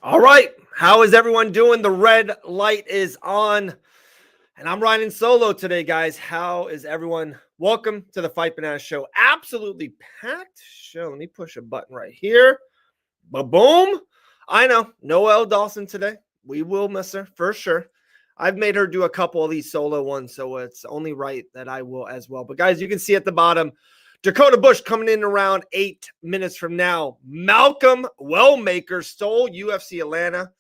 All right. How is everyone doing? The red light is on. And I'm riding solo today, guys. How is everyone? Welcome to the Fight Banana Show. Absolutely packed show. Let me push a button right here. Ba-boom. I know. Noelle Dawson today. We will miss her for sure. I've made her do a couple of these solo ones, so it's only right that I will as well. But guys, you can see at the bottom, Dakota Bush coming in around 8 minutes from now. Malcolm Wellmaker stole UFC Atlanta.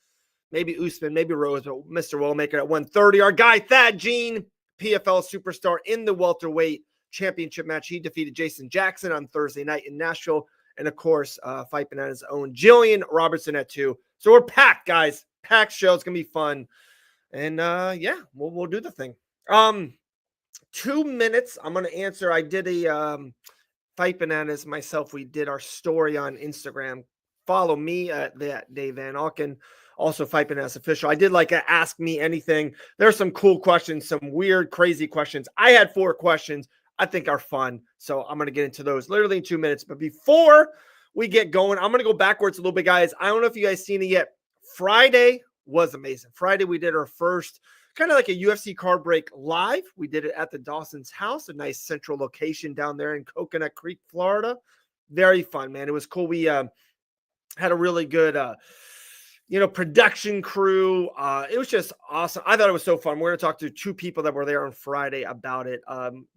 Maybe Usman, maybe Rose, but Mr. Wellmaker at 130. Our guy, Thad Jean, PFL superstar in the welterweight championship match. He defeated Jason Jackson on Thursday night in Nashville. And of course, Fight Banana's own Gillian Robertson at 2. So we're packed, guys. Packed show. It's going to be fun. And yeah, we'll do the thing. 2 minutes. I'm going to answer. I did a Fight Bananas myself. We did our story on Instagram. Follow me at that Dave Van Auken. Also, Fight Bananas official. I did like a Ask Me Anything. There's some cool questions, some weird, crazy questions. I had 4 questions I think are fun. So I'm going to get into those literally in 2 minutes. But before we get going, I'm going to go backwards a little bit, guys. I don't know if you guys seen it yet. Friday was amazing. Friday, we did our first kind of like a UFC card break live. We did it at the Dawson's house, a nice central location down there in Coconut Creek, Florida. Very fun, man. It was cool. We had a really good production crew. It was just awesome. I thought it was so fun. We're going to talk to 2 people that were there on Friday about it.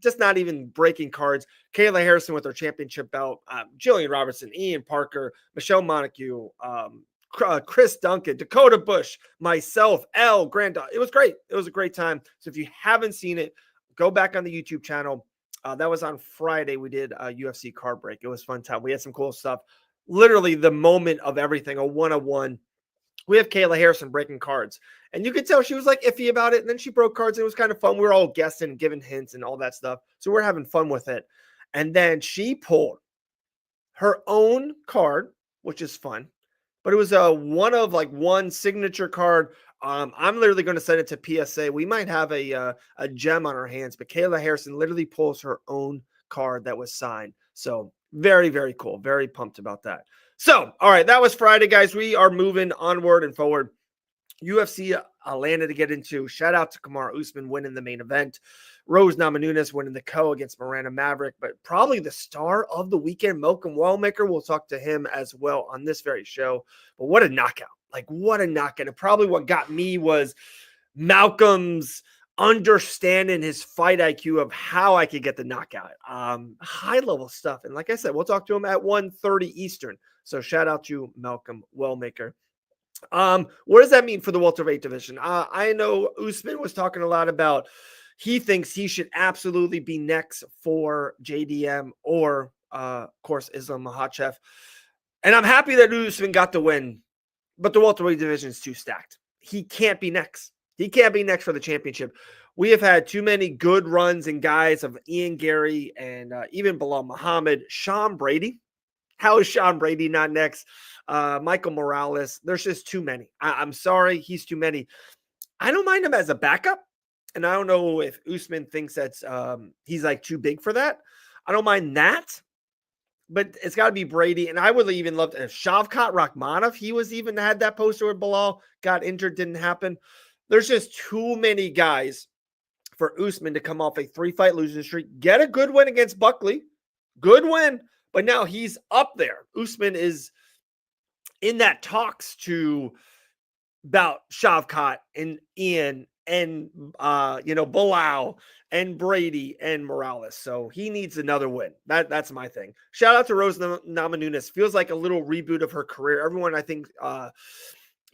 Just not even breaking cards. Kayla Harrison with her championship belt, Gillian Robertson, Ian Parker, Michelle Montague, Chris Duncan, Dakota Bush, myself, Elle, Grandad. It was great. It was a great time. So if you haven't seen it, go back on the YouTube channel. That was on Friday. We did a UFC card break. It was a fun time. We had some cool stuff. Literally the moment of everything, a one-on-one. We have Kayla Harrison breaking cards. And you could tell she was like iffy about it. And then she broke cards. And it was kind of fun. We were all guessing and giving hints and all that stuff. So we're having fun with it. And then she pulled her own card, which is fun. But it was one signature card. I'm literally going to send it to PSA. We might have a gem on our hands. But Kayla Harrison literally pulls her own card that was signed. So very, very cool. Very pumped about that. So, all right, that was Friday, guys. We are moving onward and forward. UFC Atlanta to get into. Shout out to Kamaru Usman winning the main event. Rose Namajunas winning the co against Miranda Maverick. But probably the star of the weekend, Malcolm Wellmaker. We'll talk to him as well on this very show. But what a knockout. Like, what a knockout. And probably what got me was Malcolm's understanding his fight IQ of how I could get the knockout. High-level stuff. And like I said, we'll talk to him at 1:30 Eastern. So shout out to Malcolm Wellmaker. What does that mean for the welterweight division? I know Usman was talking a lot about he thinks he should absolutely be next for JDM or, of course, Islam Makhachev. And I'm happy that Usman got the win, but the welterweight division is too stacked. He can't be next. He can't be next for the championship. We have had too many good runs and guys of Ian Gary and even Bilal Muhammad, Sean Brady. How is Sean Brady not next? Michael Morales. There's just too many. I'm sorry. He's too many. I don't mind him as a backup. And I don't know if Usman thinks that's he's like too big for that. I don't mind that. But it's got to be Brady. And I would even love to. If Shavkat Rakhmonov, he was even had that poster where Bilal got injured, didn't happen. There's just too many guys for Usman to come off a 3-fight losing streak. Get a good win against Buckley. Good win. But now he's up there. Usman is in that talks to about Shavkat and Ian and, Bilal and Brady and Morales. So he needs another win. That's my thing. Shout out to Rose Namajunas. Feels like a little reboot of her career. Everyone, I think,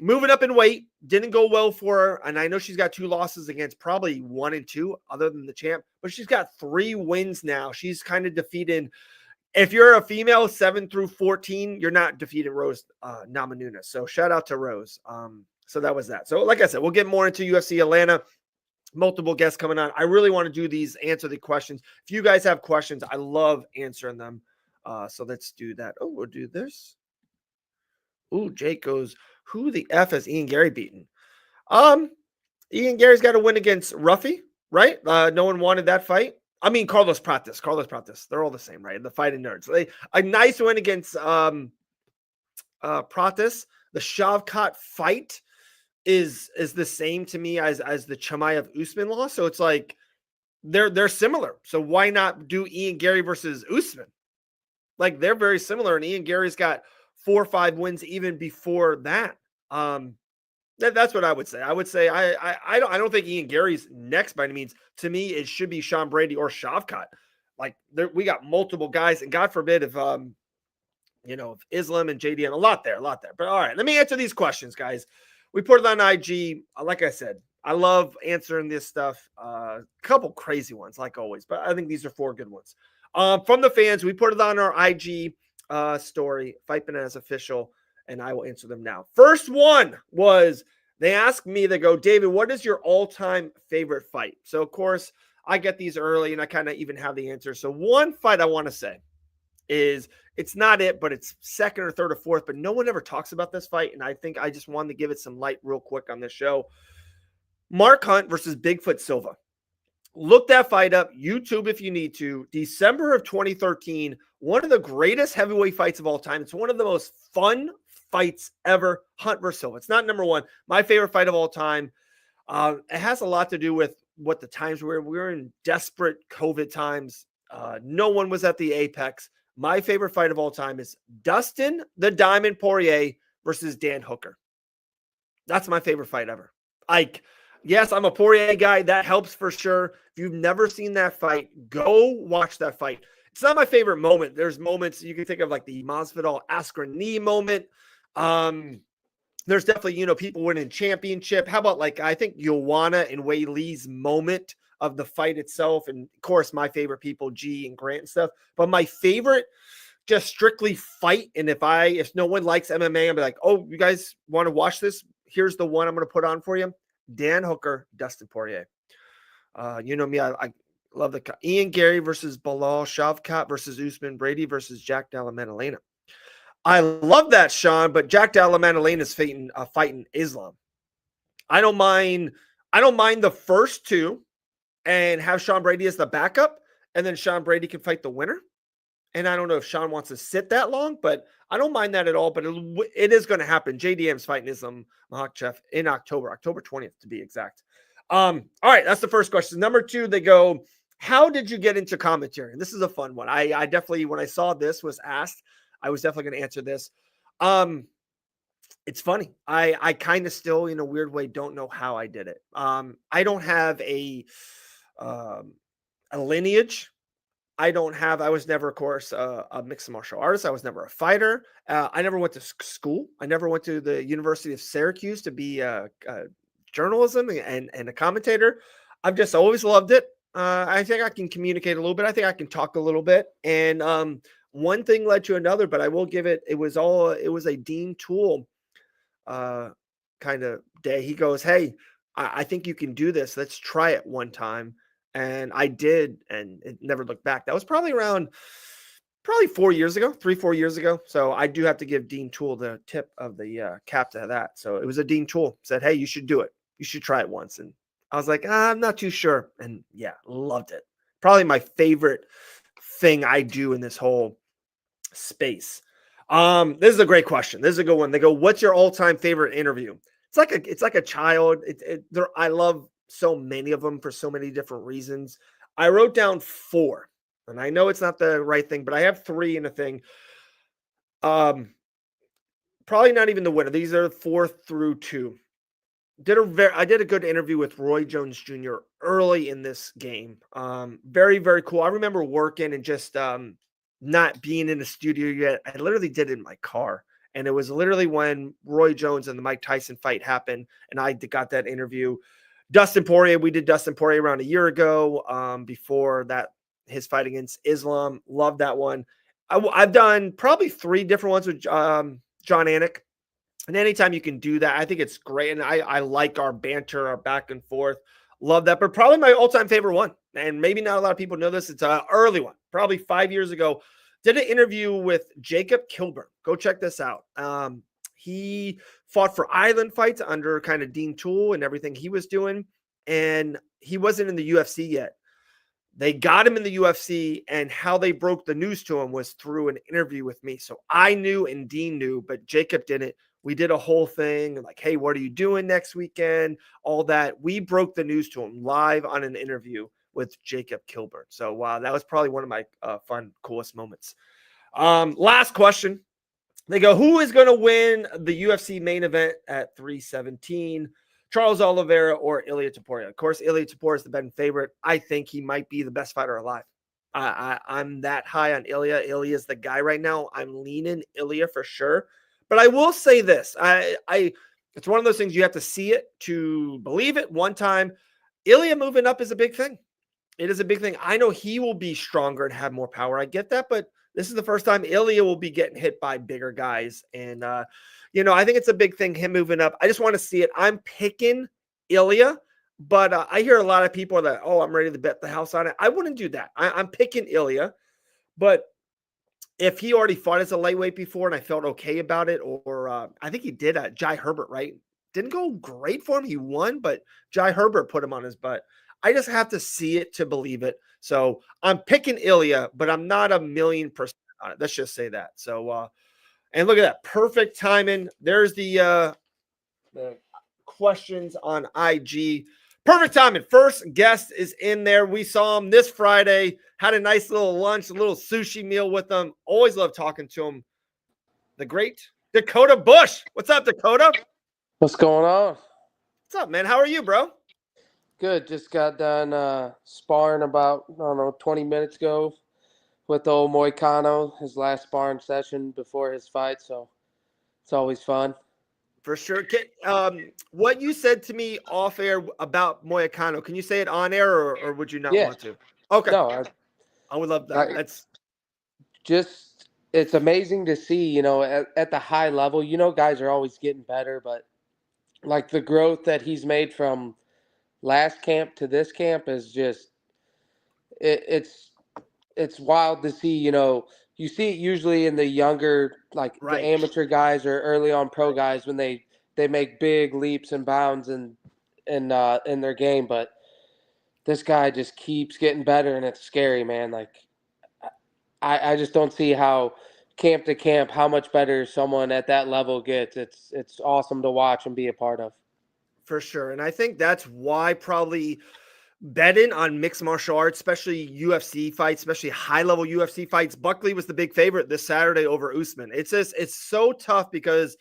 moving up in weight didn't go well for her. And I know she's got 2 losses against probably 1 and 2 other than the champ. But she's got 3 wins now. She's kind of defeated. If you're a female 7 through 14, you're not defeating Rose Namajunas. So shout out to Rose. So that was that. So like I said, we'll get more into UFC Atlanta. Multiple guests coming on. I really want to do these, answer the questions. If you guys have questions, I love answering them. So let's do that. Oh, we'll do this. Ooh, Jake goes, who the F has Ian Gary beaten? Ian Gary's got to win against Ruffy, right? No one wanted that fight. I mean, Carlos Pratis. They're all the same, right? The fighting nerds. A nice win against Pratis. The Shavkat fight is the same to me as the Chimaev Usman loss. So it's like they're similar. So why not do Ian Gary versus Usman? Like they're very similar, and Ian Gary's got 4 or 5 wins even before that. That's what I would say. I would say I don't think Ian Gary's next by any means. To me, it should be Sean Brady or Shavkat. Like we got multiple guys, and God forbid if if Islam and JDM, a lot there. But all right, let me answer these questions, guys. We put it on IG. Like I said, I love answering this stuff. A couple crazy ones, like always, but I think these are 4 good ones. From the fans, we put it on our IG story, Fight Bananas Official, and I will answer them now. First one was, they asked me, they go, David, what is your all-time favorite fight? So, of course, I get these early, and I kind of even have the answer. So one fight I want to say is, it's not it, but it's second or third or fourth, but no one ever talks about this fight, and I think I just wanted to give it some light real quick on this show. Mark Hunt versus Bigfoot Silva. Look that fight up, YouTube if you need to. December of 2013, one of the greatest heavyweight fights of all time. It's one of the most fun fights ever, Hunt versus Silva. It's not number one. My favorite fight of all time. It has a lot to do with what the times were. We were in desperate COVID times. No one was at the apex. My favorite fight of all time is Dustin the Diamond Poirier versus Dan Hooker. That's my favorite fight ever. Yes, I'm a Poirier guy. That helps for sure. If you've never seen that fight, go watch that fight. It's not my favorite moment. There's moments you can think of, like the Masvidal Askren knee moment. There's definitely, people winning championship. How about I think Joanna and Wei Lee's moment of the fight itself? And of course, my favorite people, G and Grant and stuff. But my favorite, just strictly fight. And if no one likes MMA, I'll be like, oh, you guys want to watch this? Here's the one I'm going to put on for you. Dan Hooker, Dustin Poirier. You know me, I love the Ian Gary versus Bilal, Shavkat versus Usman, Brady versus Jack Della Maddalena. I love that, Sean, but Jack Della Maddalena is fighting Islam. I don't mind the first 2 and have Sean Brady as the backup, and then Sean Brady can fight the winner. And I don't know if Sean wants to sit that long, but I don't mind that at all. But it is going to happen. JDM's fighting Islam Makhachev in October 20th to be exact. All right, that's the first question. Number 2, they go, how did you get into commentary? And this is a fun one. I definitely, when I saw this was asked, I was definitely going to answer this. It's funny. I kind of still, in a weird way, don't know how I did it. I don't have a lineage. I was never, of course, a mixed martial artist. I was never a fighter. I never went to school. I never went to the University of Syracuse to be journalism and a commentator. I've just always loved it. I think I can communicate a little bit. I think I can talk a little bit. And one thing led to another, but I will give it was a Dean Toole kind of day. He goes, hey, I think you can do this. Let's try it one time. And I did, and it never looked back. That was probably 4 years ago, 3-4 years ago. So I do have to give Dean Toole the tip of the cap to that. So it was a Dean Toole said, hey, you should do it. You should try it once. And I was like, I'm not too sure. And yeah, loved it. Probably my favorite thing I do in this whole space. This is a great question. This is a good one. They go, what's your all-time favorite interview? It's like a child. I love so many of them for so many different reasons. I wrote down 4, and I know it's not the right thing, but I have 3 in a thing. Probably not even the winner. These are 4 through 2. I did a good interview with Roy Jones Jr. early in this game. Very, very cool. I remember working and just not being in the studio yet. I literally did it in my car. And it was literally when Roy Jones and the Mike Tyson fight happened, and I got that interview. Dustin Poirier, we did Dustin Poirier around a year ago. Before that, his fight against Islam. Love that one. I've done probably 3 different ones with John Anik. And anytime you can do that, I think it's great. And I like our banter, our back and forth. Love that. But probably my all-time favorite one, and maybe not a lot of people know this, it's an early one, probably 5 years ago. Did an interview with Jacob Kilburn. Go check this out. He fought for Island Fights under kind of Dean Toole and everything he was doing. And he wasn't in the UFC yet. They got him in the UFC, and how they broke the news to him was through an interview with me. So I knew and Dean knew, but Jacob didn't. We did a whole thing like, hey, what are you doing next weekend? All that. We broke the news to him live on an interview with Jacob Kilburn. So wow, that was probably one of my fun, coolest moments. Last question. They go, who is going to win the UFC main event at 317? Charles Oliveira or Ilia Topuria? Of course, Ilia Topuria is the betting favorite. I think he might be the best fighter alive. I'm that high on Ilia. Ilia is the guy right now. I'm leaning Ilia for sure. But I will say this. It's one of those things you have to see it to believe it one time. Ilia moving up is a big thing. It is a big thing. I know he will be stronger and have more power. I get that, but this is the first time Ilia will be getting hit by bigger guys. And, I think it's a big thing, him moving up. I just want to see it. I'm picking Ilia, but I hear a lot of people that, I'm ready to bet the house on it. I wouldn't do that. I'm picking Ilia, but if he already fought as a lightweight before and I felt okay about it, or I think he did at Jai Herbert, right? Didn't go great for him. He won, but Jai Herbert put him on his butt. I just have to see it to believe it. So I'm picking Ilia, but I'm not 1,000,000% on it. Let's just say that. So, and look at that. Perfect timing. There's the questions on IG. Perfect timing. First guest is in there. We saw him this Friday. Had a nice little lunch, a little sushi meal with him. Always love talking to him. The great Dakota Bush. What's up, Dakota? What's going on? What's up, man? How are you, bro? Good. Just got done sparring about, 20 minutes ago with old Moicano, his last sparring session before his fight. So it's always fun. For sure. What you said to me off air about Moicano, can you say it on air or would you not want to? Okay. No, I would love that. It's amazing to see, at the high level, guys are always getting better, but like the growth that he's made from last camp to this camp is just, it's wild to see. You see it usually in the younger, like Right. the amateur guys or early on pro guys when they make big leaps and bounds in their game, but this guy just keeps getting better, and it's scary, man. Like I just don't see how camp to camp how much better someone at that level gets. It's awesome to watch and be a part of. For sure. And I think that's why probably betting on mixed martial arts, especially UFC fights, especially high-level UFC fights. Buckley was the big favorite this Saturday over Usman. It's so tough because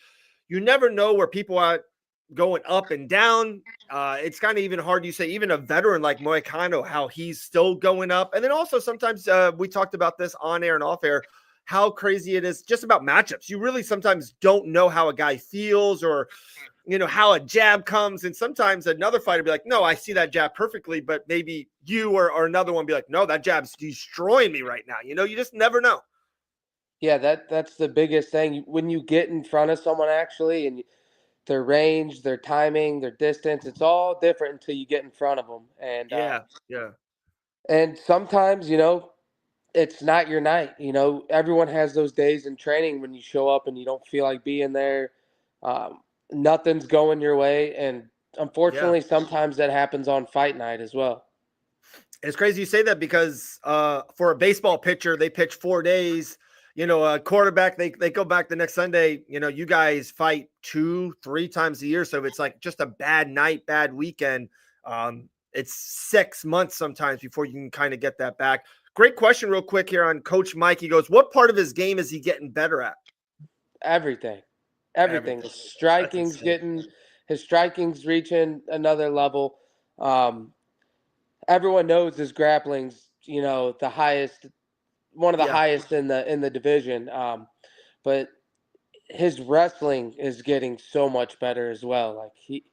you never know where people are going up and down. It's kind of even hard. You say even a veteran like Moicano, how he's still going up. And then also sometimes we talked about this on air and off air, how crazy it is just about matchups. You really sometimes don't know how a guy feels or how a jab comes. And sometimes another fighter be like, no, I see that jab perfectly. But maybe you or another one be like, no, that jab's destroying me right now. You just never know. Yeah, that's the biggest thing. When you get in front of someone actually and their range, their timing, their distance, it's all different until you get in front of them. And yeah. And sometimes, it's not your night. Everyone has those days in training when you show up and you don't feel like being there. Nothing's going your way. And unfortunately, sometimes that happens on fight night as well. It's crazy you say that because for a baseball pitcher, they pitch 4 days. A quarterback, they go back the next Sunday. You guys fight 2-3 times a year. So it's like just a bad night, bad weekend. It's 6 months sometimes before you can kind of get that back. Great question real quick here on Coach Mike. He goes, what part of his game is he getting better at? Everything. His striking's reaching another level. Everyone knows his grappling's, the highest, one of the highest in the division. But his wrestling is getting so much better as well. Like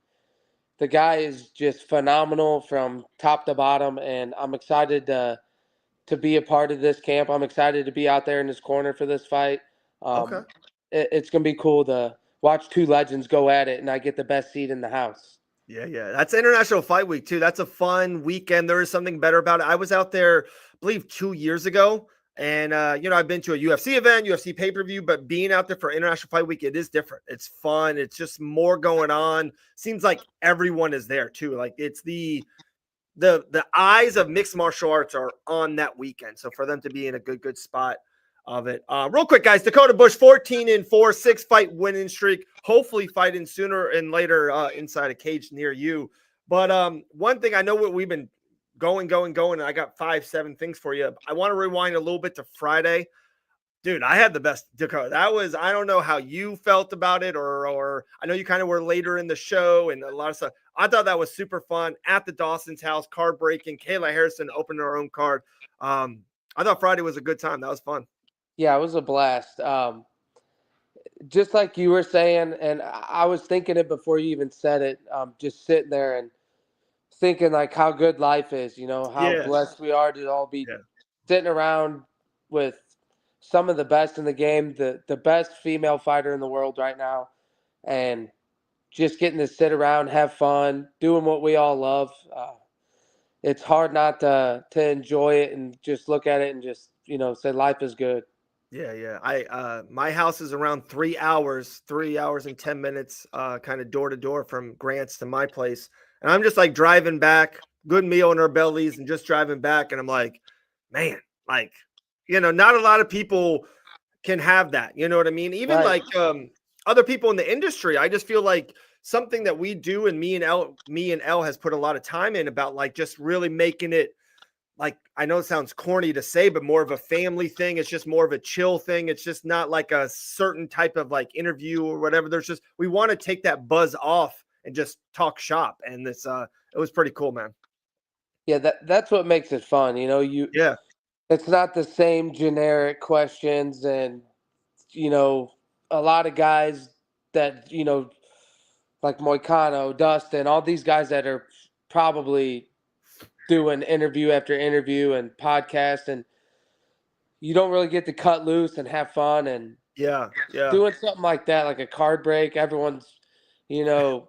the guy is just phenomenal from top to bottom, and I'm excited to be a part of this camp. I'm excited to be out there in his corner for this fight. It's going to be cool to watch two legends go at it, and I get the best seat in the house. Yeah. That's International Fight Week, too. That's a fun weekend. There is something better about it. I was out there, I believe, 2 years ago. And, I've been to a UFC event, UFC pay-per-view, but being out there for International Fight Week, it is different. It's fun. It's just more going on. Seems like everyone is there, too. Like, it's the the eyes of mixed martial arts are on that weekend. So for them to be in a good spot of it. Real quick, guys, Dakota Bush 14-4, 6-fight winning streak. Hopefully fighting sooner and later inside a cage near you. But one thing I know what we've been going, and I got 5-7 things for you. I want to rewind a little bit to Friday. Dude, I had the best Dakota. That was, I don't know how you felt about it, or I know you kind of were later in the show and a lot of stuff. I thought that was super fun at the Dawson's house, card breaking. Kayla Harrison opened her own card. I thought Friday was a good time. That was fun. Yeah, it was a blast. Just like you were saying, and I was thinking it before you even said it, just sitting there and thinking like how good life is, how blessed we are to all be sitting around with some of the best in the game, the best female fighter in the world right now, and just getting to sit around, have fun, doing what we all love. It's hard not to enjoy it and just look at it and just, say life is good. Yeah. My house is around 3 hours and 10 minutes, kind of door to door from Grant's to my place. And I'm just like driving back, good meal in our bellies, and just driving back. And I'm like, man, like, not a lot of people can have that. You know what I mean? Even Right. like other people in the industry, I just feel like something that we do, and me and Elle has put a lot of time in about like just really making it, like, I know it sounds corny to say, but more of a family thing. It's just more of a chill thing. It's just not like a certain type of like interview or whatever. We want to take that buzz off and just talk shop. And it was pretty cool, man. Yeah, that's what makes it fun. Yeah. It's not the same generic questions, and a lot of guys that like Moicano, Dustin, all these guys that are probably doing interview after interview and podcast, and you don't really get to cut loose and have fun and Yeah. doing something like that, like a card break. Everyone's Yeah.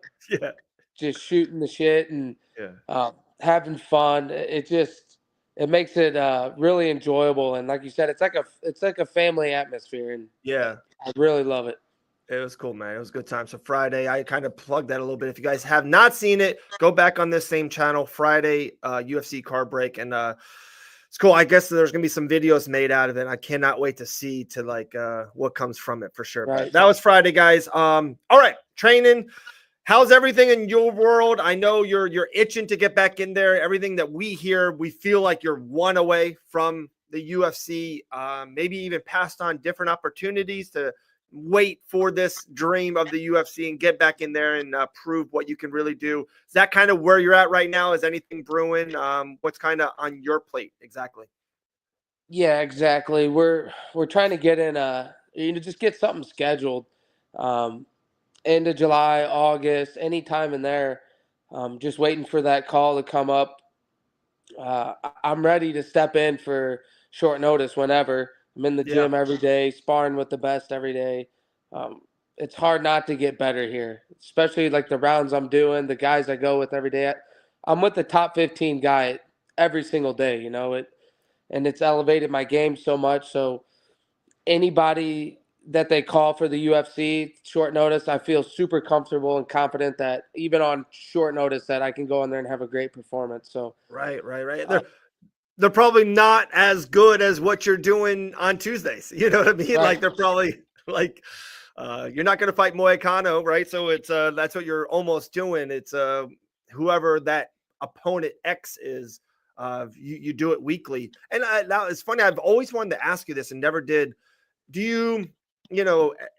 just shooting the shit and Yeah. having fun. It makes it really enjoyable, and like you said, it's like a family atmosphere, and Yeah. I really love it. It was cool, man. It was a good time. So Friday, I kind of plugged that a little bit. If you guys have not seen it, go back on this same channel. Friday, UFC card break, and it's cool. I guess there's gonna be some videos made out of it. I cannot wait to see what comes from it for sure. Right. But that was Friday, guys. All right, training. How's everything in your world? I know you're itching to get back in there. Everything that we hear, we feel like you're one away from the UFC. Maybe even passed on different opportunities to wait for this dream of the UFC and get back in there and prove what you can really do. Is that kind of where you're at right now? Is anything brewing? What's kind of on your plate exactly? Yeah, exactly. We're trying to get in just get something scheduled. End of July, August, anytime in there. Just waiting for that call to come up. I'm ready to step in for short notice whenever. I'm in the gym every day, sparring with the best every day. It's hard not to get better here, especially like the rounds I'm doing, the guys I go with every day. I'm with the top 15 guy every single day, and it's elevated my game so much. So anybody that they call for the UFC short notice, I feel super comfortable and confident that even on short notice that I can go in there and have a great performance. So Right. They're probably not as good as what you're doing on Tuesdays. You know what I mean? Right. Like they're probably like you're not going to fight Moicano, right? So it's that's what you're almost doing. It's whoever that opponent X is. You do it weekly, and now it's funny. I've always wanted to ask you this and never did. Do you?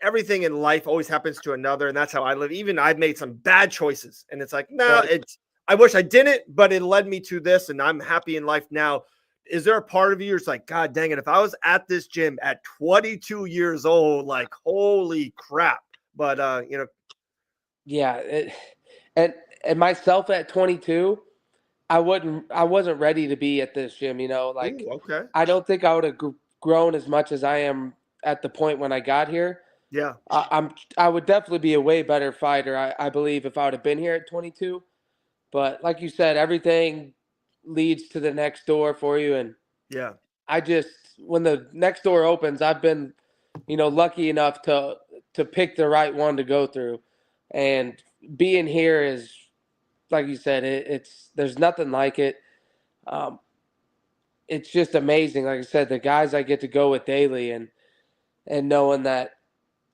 Everything in life always happens to another, and that's how I live. Even I've made some bad choices, and it's like, no, I wish I didn't, but it led me to this, and I'm happy in life now. Is there a part of you that's like, God dang it, if I was at this gym at 22 years old, like, holy crap. But yeah, and myself at 22, I wasn't ready to be at this gym, like ooh, okay. I don't think I would have grown as much as I am at the point when I got here. Yeah. I would definitely be a way better fighter, I believe, if I would have been here at 22. But like you said, everything leads to the next door for you. And Yeah. when the next door opens, I've been, lucky enough to pick the right one to go through. And being here is like you said, there's nothing like it. Um, it's just amazing. Like I said, the guys I get to go with daily, and knowing that,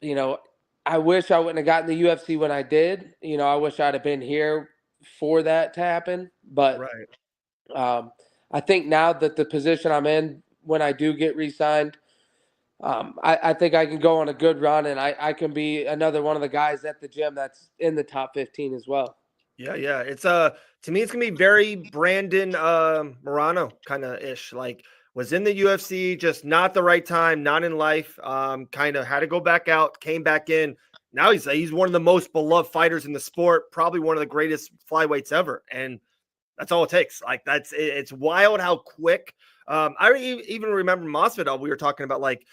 you know, I wish I wouldn't have gotten the UFC when I did. You know, I wish I'd have been here for that to happen. But Right. I think now that the position I'm in, when I do get re-signed, I think I can go on a good run, and I can be another one of the guys at the gym that's in the top 15 as well. Yeah, yeah. It's to me it's gonna be very Brandon Morano kind of ish. Like was in the UFC, just not the right time, not in life. Kind of had to go back out, came back in. Now he's one of the most beloved fighters in the sport, probably one of the greatest flyweights ever. And that's all it takes. Like it's wild how quick. Even remember Masvidal. We were talking about like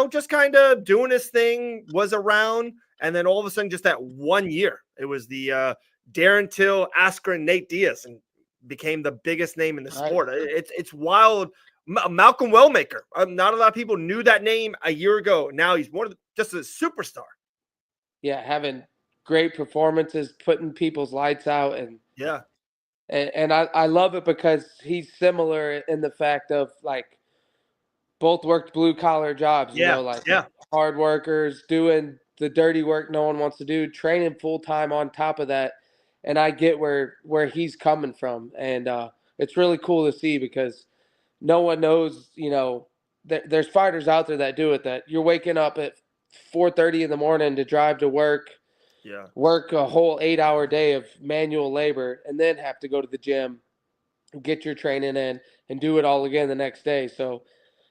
just kind of doing his thing, was around, and then all of a sudden, just that 1 year, it was the Darren Till, Askren, Nate Diaz, and became the biggest name in the Right. sport. It's wild. Malcolm Wellmaker. Not a lot of people knew that name a year ago. Now he's just a superstar. Yeah, having great performances, putting people's lights out, Yeah. and I love it because he's similar in the fact of like both worked blue collar jobs, Yeah. like Yeah. hard workers doing the dirty work no one wants to do, training full time on top of that. And I get where he's coming from, and it's really cool to see because no one knows, there's fighters out there that do it. That you're waking up at 4:30 in the morning to drive to work, Yeah. work a whole 8-hour day of manual labor, and then have to go to the gym, get your training in, and do it all again the next day. So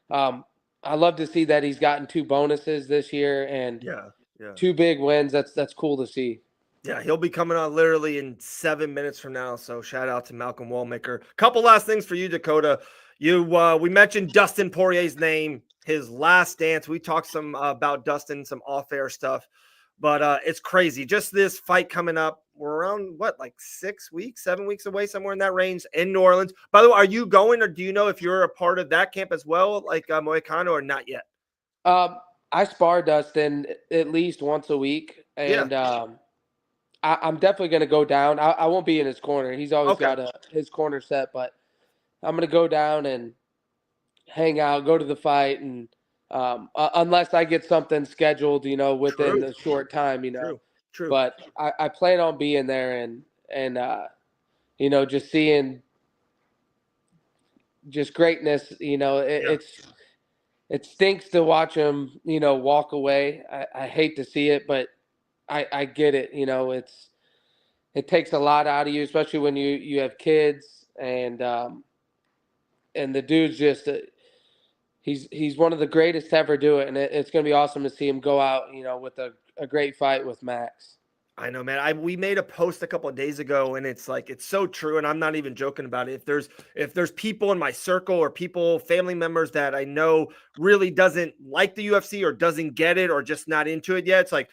um, I love to see that he's gotten 2 bonuses this year and Yeah. Yeah. 2 big wins. That's cool to see. Yeah, he'll be coming on literally in 7 minutes from now. So shout out to Malcolm Wellmaker. Couple last things for you, Dakota. We mentioned Dustin Poirier's name, his last dance. We talked some about Dustin, some off-air stuff, but it's crazy. Just this fight coming up. We're around like 6 weeks, 7 weeks away, somewhere in that range in New Orleans. By the way, are you going, or do you know if you're a part of that camp as well, like Moicano, or not yet? I spar Dustin at least once a week, Yeah. and I'm definitely going to go down. I won't be in his corner. He's always Okay. got his corner set, but I'm going to go down and hang out, go to the fight, and unless I get something scheduled, within True. the short time, True. True. But I plan on being there and just seeing just greatness. Yeah. It stinks to watch him, walk away. I hate to see it, but I get it. It takes a lot out of you, especially when you have kids and the dude's just he's one of the greatest to ever do it, and it's going to be awesome to see him go out, with a great fight with Max. I know, man. We made a post a couple of days ago, and it's like it's so true, and I'm not even joking about it. If there's people in my circle or family members that I know really doesn't like the UFC or doesn't get it or just not into it yet, it's like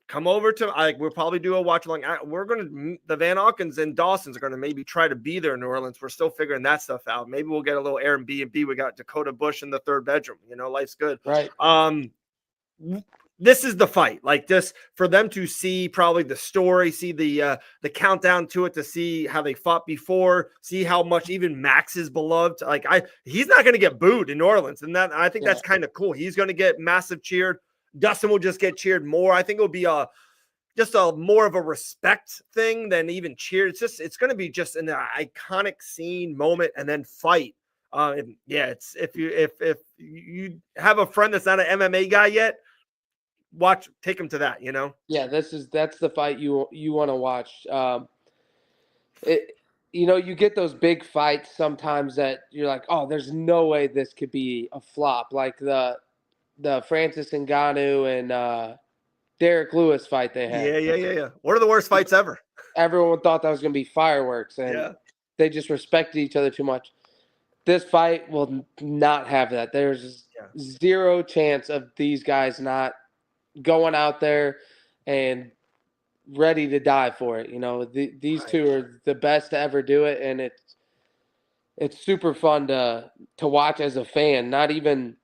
come over to we'll probably do a watch along. We're gonna the Van Auckens and Dawsons are gonna maybe try to be there in New Orleans. We're still figuring that stuff out. Maybe we'll get a little Airbnb. We got Dakota Bush in the third bedroom. Life's good. Right. This is the fight, like just for them to see probably the story, see the countdown to it, to see how they fought before, see how much even Max is beloved. Like he's not going to get booed in New Orleans, and I think that's kind of cool. He's going to get massive cheered. Dustin will just get cheered more. I think it'll be just a more of a respect thing than even cheer. It's going to be just an iconic scene, moment, and then fight. It's if you have a friend that's not an MMA guy yet, take him to that. Yeah, that's the fight you want to watch. You get those big fights sometimes that you're like, oh, there's no way this could be a flop, like the Francis Ngannou and Derek Lewis fight they had. Yeah. One of the worst fights ever. Everyone thought that was going to be fireworks, and they just respected each other too much. This fight will not have that. There's zero chance of these guys not going out there and ready to die for it. These two are the best to ever do it, and it's super fun to watch as a fan. Not even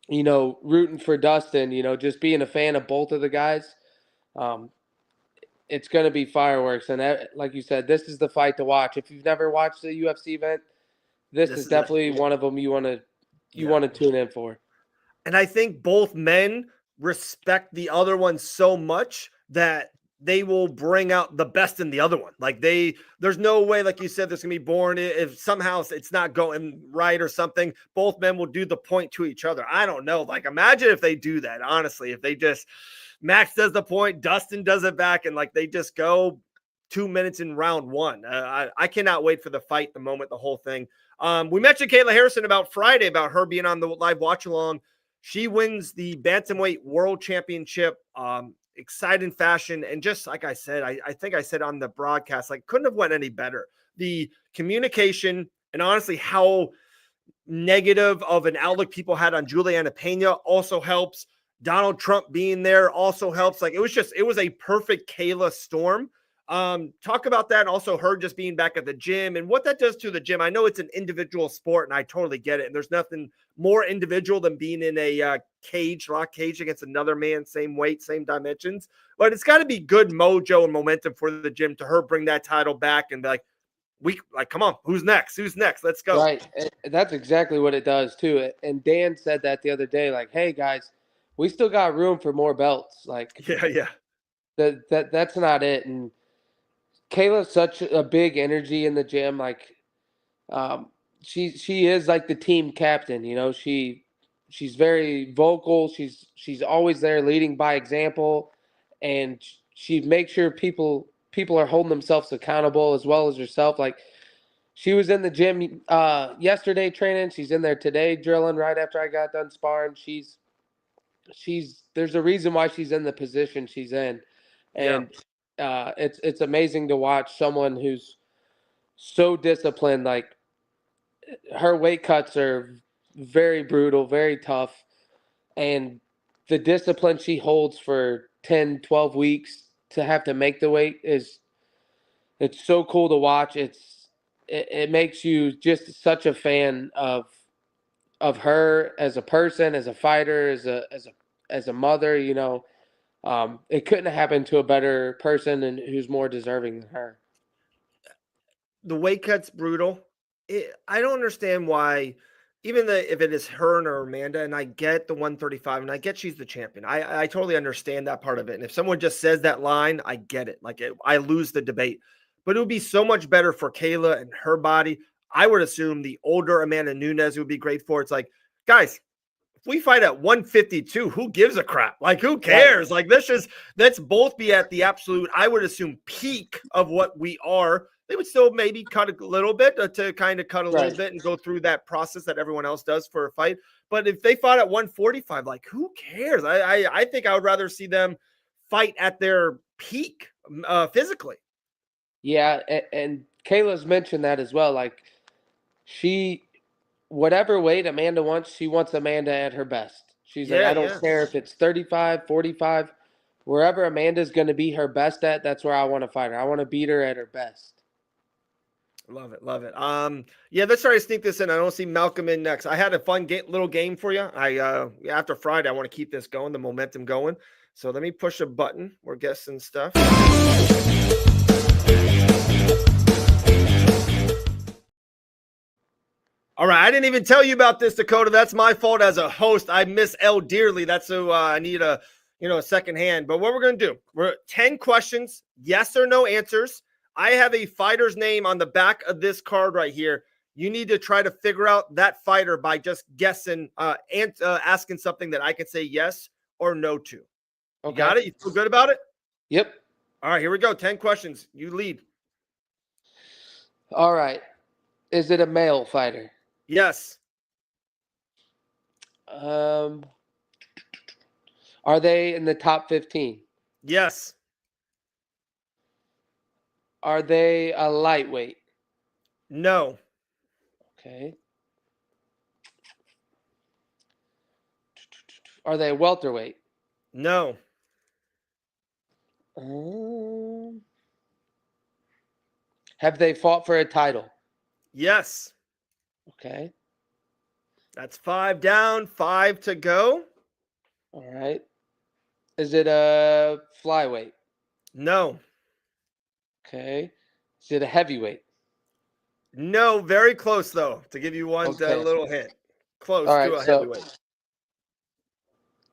rooting for Dustin. Just being a fan of both of the guys. it's going to be fireworks. And like you said, this is the fight to watch. If you've never watched a UFC event, this is definitely one of them you want to tune in for. And I think both men respect the other one so much that they will bring out the best in the other one. Like there's no way, like you said, there's gonna be born if somehow it's not going right or something. Both men will do the point to each other. I don't know. Like imagine if they do that. Honestly, if they just Max does the point, Dustin does it back, and like they just go 2 minutes in round one. I cannot wait for the fight, the moment, the whole thing. We mentioned Kayla Harrison about Friday about her being on the live watch along. She wins the Bantamweight World Championship, exciting fashion. And just like I said, I think I said on the broadcast, like couldn't have went any better. The communication and honestly how negative of an outlook people had on Juliana Pena also helps. Donald Trump being there also helps. Like it was a perfect Kayla storm. Talk about that and also her just being back at the gym and what that does to the gym. I know it's an individual sport and I totally get it. And there's nothing more individual than being in a lock cage against another man, same weight, same dimensions. But it's got to be good mojo and momentum for the gym to her bring that title back and be like, come on, who's next? Who's next? Let's go. Right. That's exactly what it does too. And Dan said that the other day, like, hey guys, we still got room for more belts. Like, yeah. That's not it. And Kayla's such a big energy in the gym. Like, she is like the team captain. You know, she's very vocal. She's always there, leading by example, and she makes sure people are holding themselves accountable as well as herself. Like, she was in the gym yesterday training. She's in there today drilling. Right after I got done sparring, she's there's a reason why she's in the position she's in, and it's amazing to watch someone who's so disciplined. Like, her weight cuts are very brutal, very tough, and the discipline she holds for 10, 12 weeks to have to make the weight it's so cool to watch. It makes you just such a fan of her as a person, as a fighter, as a mother. You know, it couldn't have happened to a better person and who's more deserving than her. The weight cut's brutal. I don't understand why, even if it is her or Amanda, and I get the 135, and I get she's the champion. I totally understand that part of it. And if someone just says that line, I get it. I lose the debate. But it would be so much better for Kayla and her body. I would assume the older Amanda Nunes would be great for. It's like, guys, if we fight at 152, who gives a crap? Like, who cares? Like, let's both be at the absolute, I would assume, peak of what we are. They would still maybe cut a little bit to kind of cut a little bit and go through that process that everyone else does for a fight. But if they fought at 145, like, who cares? I think I would rather see them fight at their peak physically. Yeah, and Kayla's mentioned that as well. Like, whatever weight Amanda wants, she wants Amanda at her best. She's like, I don't care if it's 35, 45, wherever Amanda's going to be her best at, that's where I want to fight her. I want to beat her at her best. Love it. Yeah, let's try to sneak this in. I don't see Malcolm in next. I had a fun little game for you. After Friday, I want to keep this going, the momentum going. So let me push a button. We're guessing stuff. All right, I didn't even tell you about this, Dakota. That's my fault as a host. I miss Elle dearly. That's who I need a second hand. But what we're going to do, we're 10 questions, yes or no answers. I have a fighter's name on the back of this card right here. You need to try to figure out that fighter by just guessing and asking something that I can say yes or no to. Okay. You got it? You feel good about it? Yep. All right, here we go. 10 questions. You lead. All right. Is it a male fighter? Yes. Are they in the top 15? Yes. Are they a lightweight? No. Okay. Are they a welterweight? No. Have they fought for a title? Yes. Okay. That's 5 down, 5 to go. All right. Is it a flyweight? No. Okay. Is it a heavyweight? No, very close though. To give you one Okay. little hint, close All to right. a So heavyweight.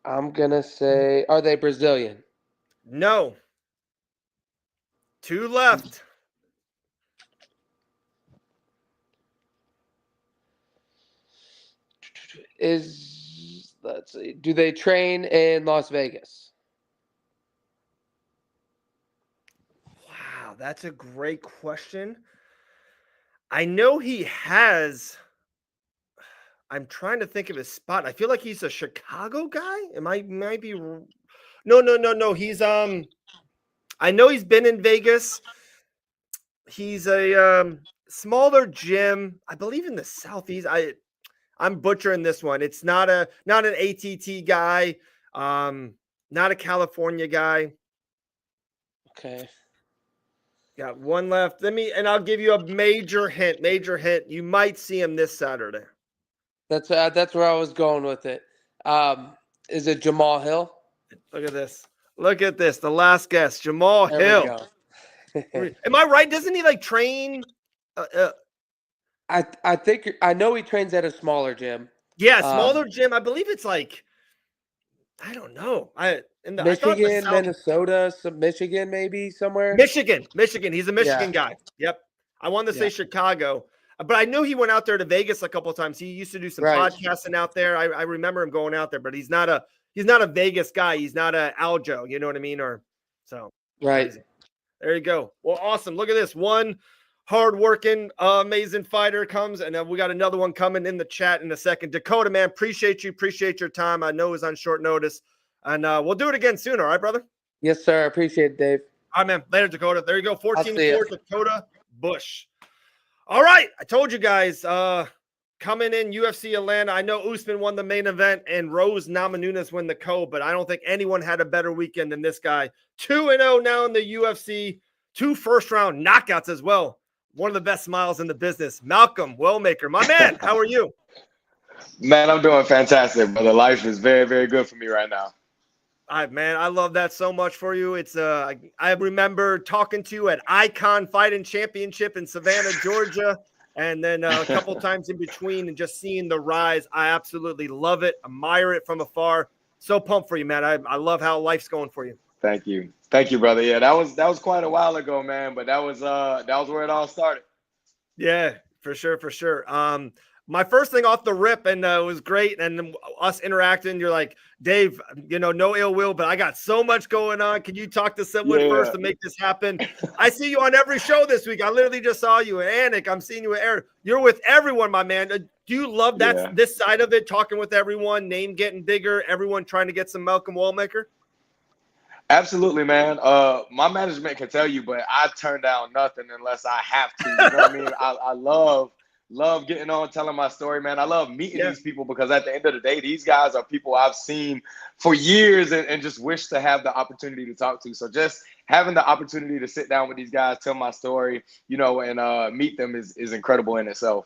I'm gonna say, are they Brazilian? No, two left. Let's see. Do they train in Las Vegas? Wow, that's a great question. I know he has. I'm trying to think of his spot. I feel like he's a Chicago guy. Am I might be No, no, no, no. He's I know he's been in Vegas. He's a smaller gym, I believe in the southeast. I'm butchering this one. It's not an ATT guy, not a California guy. Okay. Got one left. I'll give you a major hint. Major hint. You might see him this Saturday. That's where I was going with it. Is it Jamal Hill? Look at this. Look at this. The last guess, Jamal There we Hill. go. Am I right? Doesn't he like train? I think I know he trains at a smaller gym. Yeah, smaller gym. I believe it's like I don't know. I thought the Michigan, Minnesota, some Michigan maybe somewhere. Michigan. He's a Michigan Yeah. guy. Yep. I wanted to say Yeah. Chicago, but I knew he went out there to Vegas a couple of times. He used to do some Right. podcasting out there. I remember him going out there, but he's not a Vegas guy. He's not a Aljo. You know what I mean? Or so. Right. Crazy. There you go. Well, awesome. Look at this. One hardworking, amazing fighter comes, and we got another one coming in the chat in a second. Dakota, man, appreciate you. Appreciate your time. I know it was on short notice, and we'll do it again soon. All right, brother? Yes, sir. I appreciate it, Dave. All right, man. Later, Dakota. There you go. I'll 14-4, see ya. Dakota Bush. All right. I told you guys, coming in UFC Atlanta. I know Usman won the main event and Rose Namajunas win the co, but I don't think anyone had a better weekend than this guy. 2-0 now in the UFC. 2 first-round knockouts as well. One of the best smiles in the business. Malcolm Wellmaker. My man, how are you? Man, I'm doing fantastic, brother. Life is very, very good for me right now. All right, man. I love that so much for you. It's I remember talking to you at Icon Fighting Championship in Savannah, Georgia, and then a couple times in between, and just seeing the rise. I absolutely love it, admire it from afar. So pumped for you, man. I love how life's going for you. Thank you, brother. Yeah, that was quite a while ago, man. But that was where it all started. Yeah, for sure, for sure. My first thing off the rip, and it was great, and us interacting. You're like, Dave, no ill will, but I got so much going on. Can you talk to someone first to make this happen? I see you on every show this week. I literally just saw you at Anik. I'm seeing you at Eric. You're with everyone, my man. Do you love that this side of it? Talking with everyone, name getting bigger, everyone trying to get some Malcolm Wellmaker. Absolutely, man. My management can tell you, but I turn down nothing unless I have to. You know what I mean? I love getting on, telling my story, man. I love meeting these people because at the end of the day, these guys are people I've seen for years and just wish to have the opportunity to talk to. So just having the opportunity to sit down with these guys, tell my story, and meet them is incredible in itself.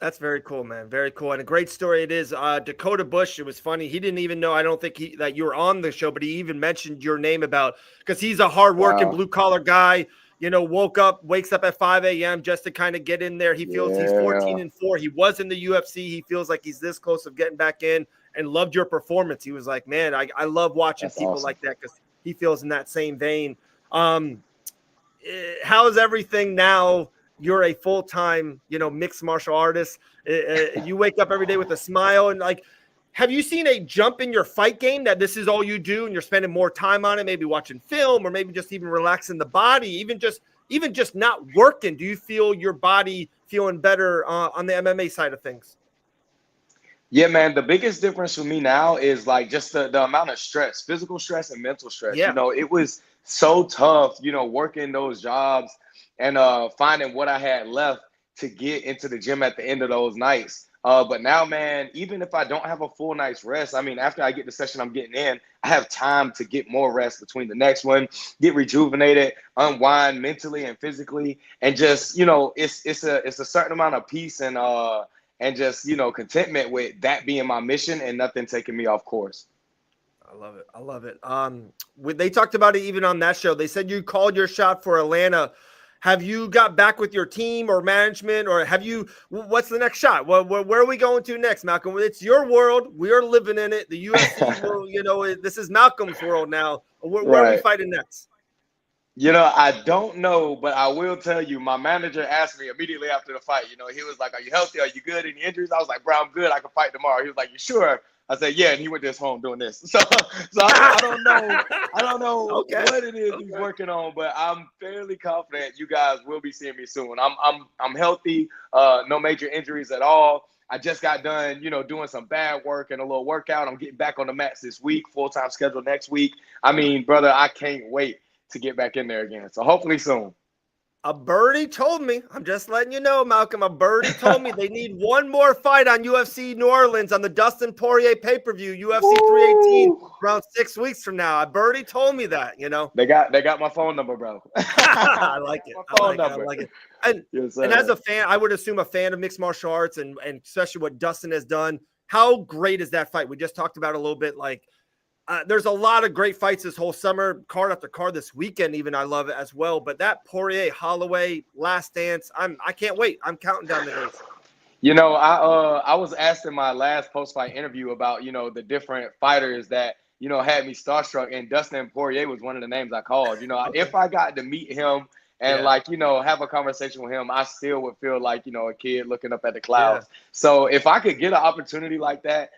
That's very cool, man. Very cool. And a great story it is. Dakota Bush, it was funny. He didn't even know, I don't think that you were on the show, but he even mentioned your name because he's a hardworking blue collar guy, wakes up at 5 a.m. just to kind of get in there. He feels he's 14-4. He was in the UFC. He feels like he's this close of getting back in and loved your performance. He was like, man, I love watching people like that because he feels in that same vein. How's everything now? You're a full-time, mixed martial artist. You wake up every day with a smile. And have you seen a jump in your fight game that this is all you do and you're spending more time on it, maybe watching film or maybe just even relaxing the body, even just not working? Do you feel your body feeling better on the MMA side of things? Yeah, man. The biggest difference for me now is just the amount of stress, physical stress and mental stress. Yeah. It was so tough, working those jobs and finding what I had left to get into the gym at the end of those nights. But now, man, even if I don't have a full night's rest, I mean, after I get the session I'm getting in, I have time to get more rest between the next one, get rejuvenated, unwind mentally and physically, and just, it's a certain amount of peace and just, contentment with that being my mission and nothing taking me off course. I love it. I love it. They talked about it even on that show. They said you called your shot for Atlanta. Have you got back with your team or management, or have you? What's the next shot? Where are we going to next, Malcolm? It's your world. We are living in it. The UFC will, this is Malcolm's world now. Where are we fighting next? I don't know, but I will tell you, my manager asked me immediately after the fight, he was like, "Are you healthy? Are you good? Any injuries?" I was like, "Bro, I'm good. I can fight tomorrow." He was like, "You sure?" I said, "Yeah," and he went to his home doing this. So I don't know. I don't know what it is he's working on, but I'm fairly confident you guys will be seeing me soon. I'm healthy, no major injuries at all. I just got done, doing some bad work and a little workout. I'm getting back on the mats this week, full-time schedule next week. I mean, brother, I can't wait to get back in there again. So hopefully soon. A birdie told me, I'm just letting you know, Malcolm, a birdie told me they need one more fight on UFC New Orleans on the Dustin Poirier pay-per-view, UFC 318, around 6 weeks from now. A birdie told me that, They got my phone number, bro. I like it. I like it. And, yes, and as a fan, I would assume a fan of mixed martial arts and especially what Dustin has done, how great is that fight? We just talked about it a little bit, there's a lot of great fights this whole summer, card after card this weekend. Even I love it as well. But that Poirier Holloway last dance, I can't wait. I'm counting down the days. I was asked in my last post-fight interview about the different fighters that had me starstruck, and Dustin Poirier was one of the names I called. If I got to meet him and have a conversation with him, I still would feel like a kid looking up at the clouds. Yeah. So if I could get an opportunity like that,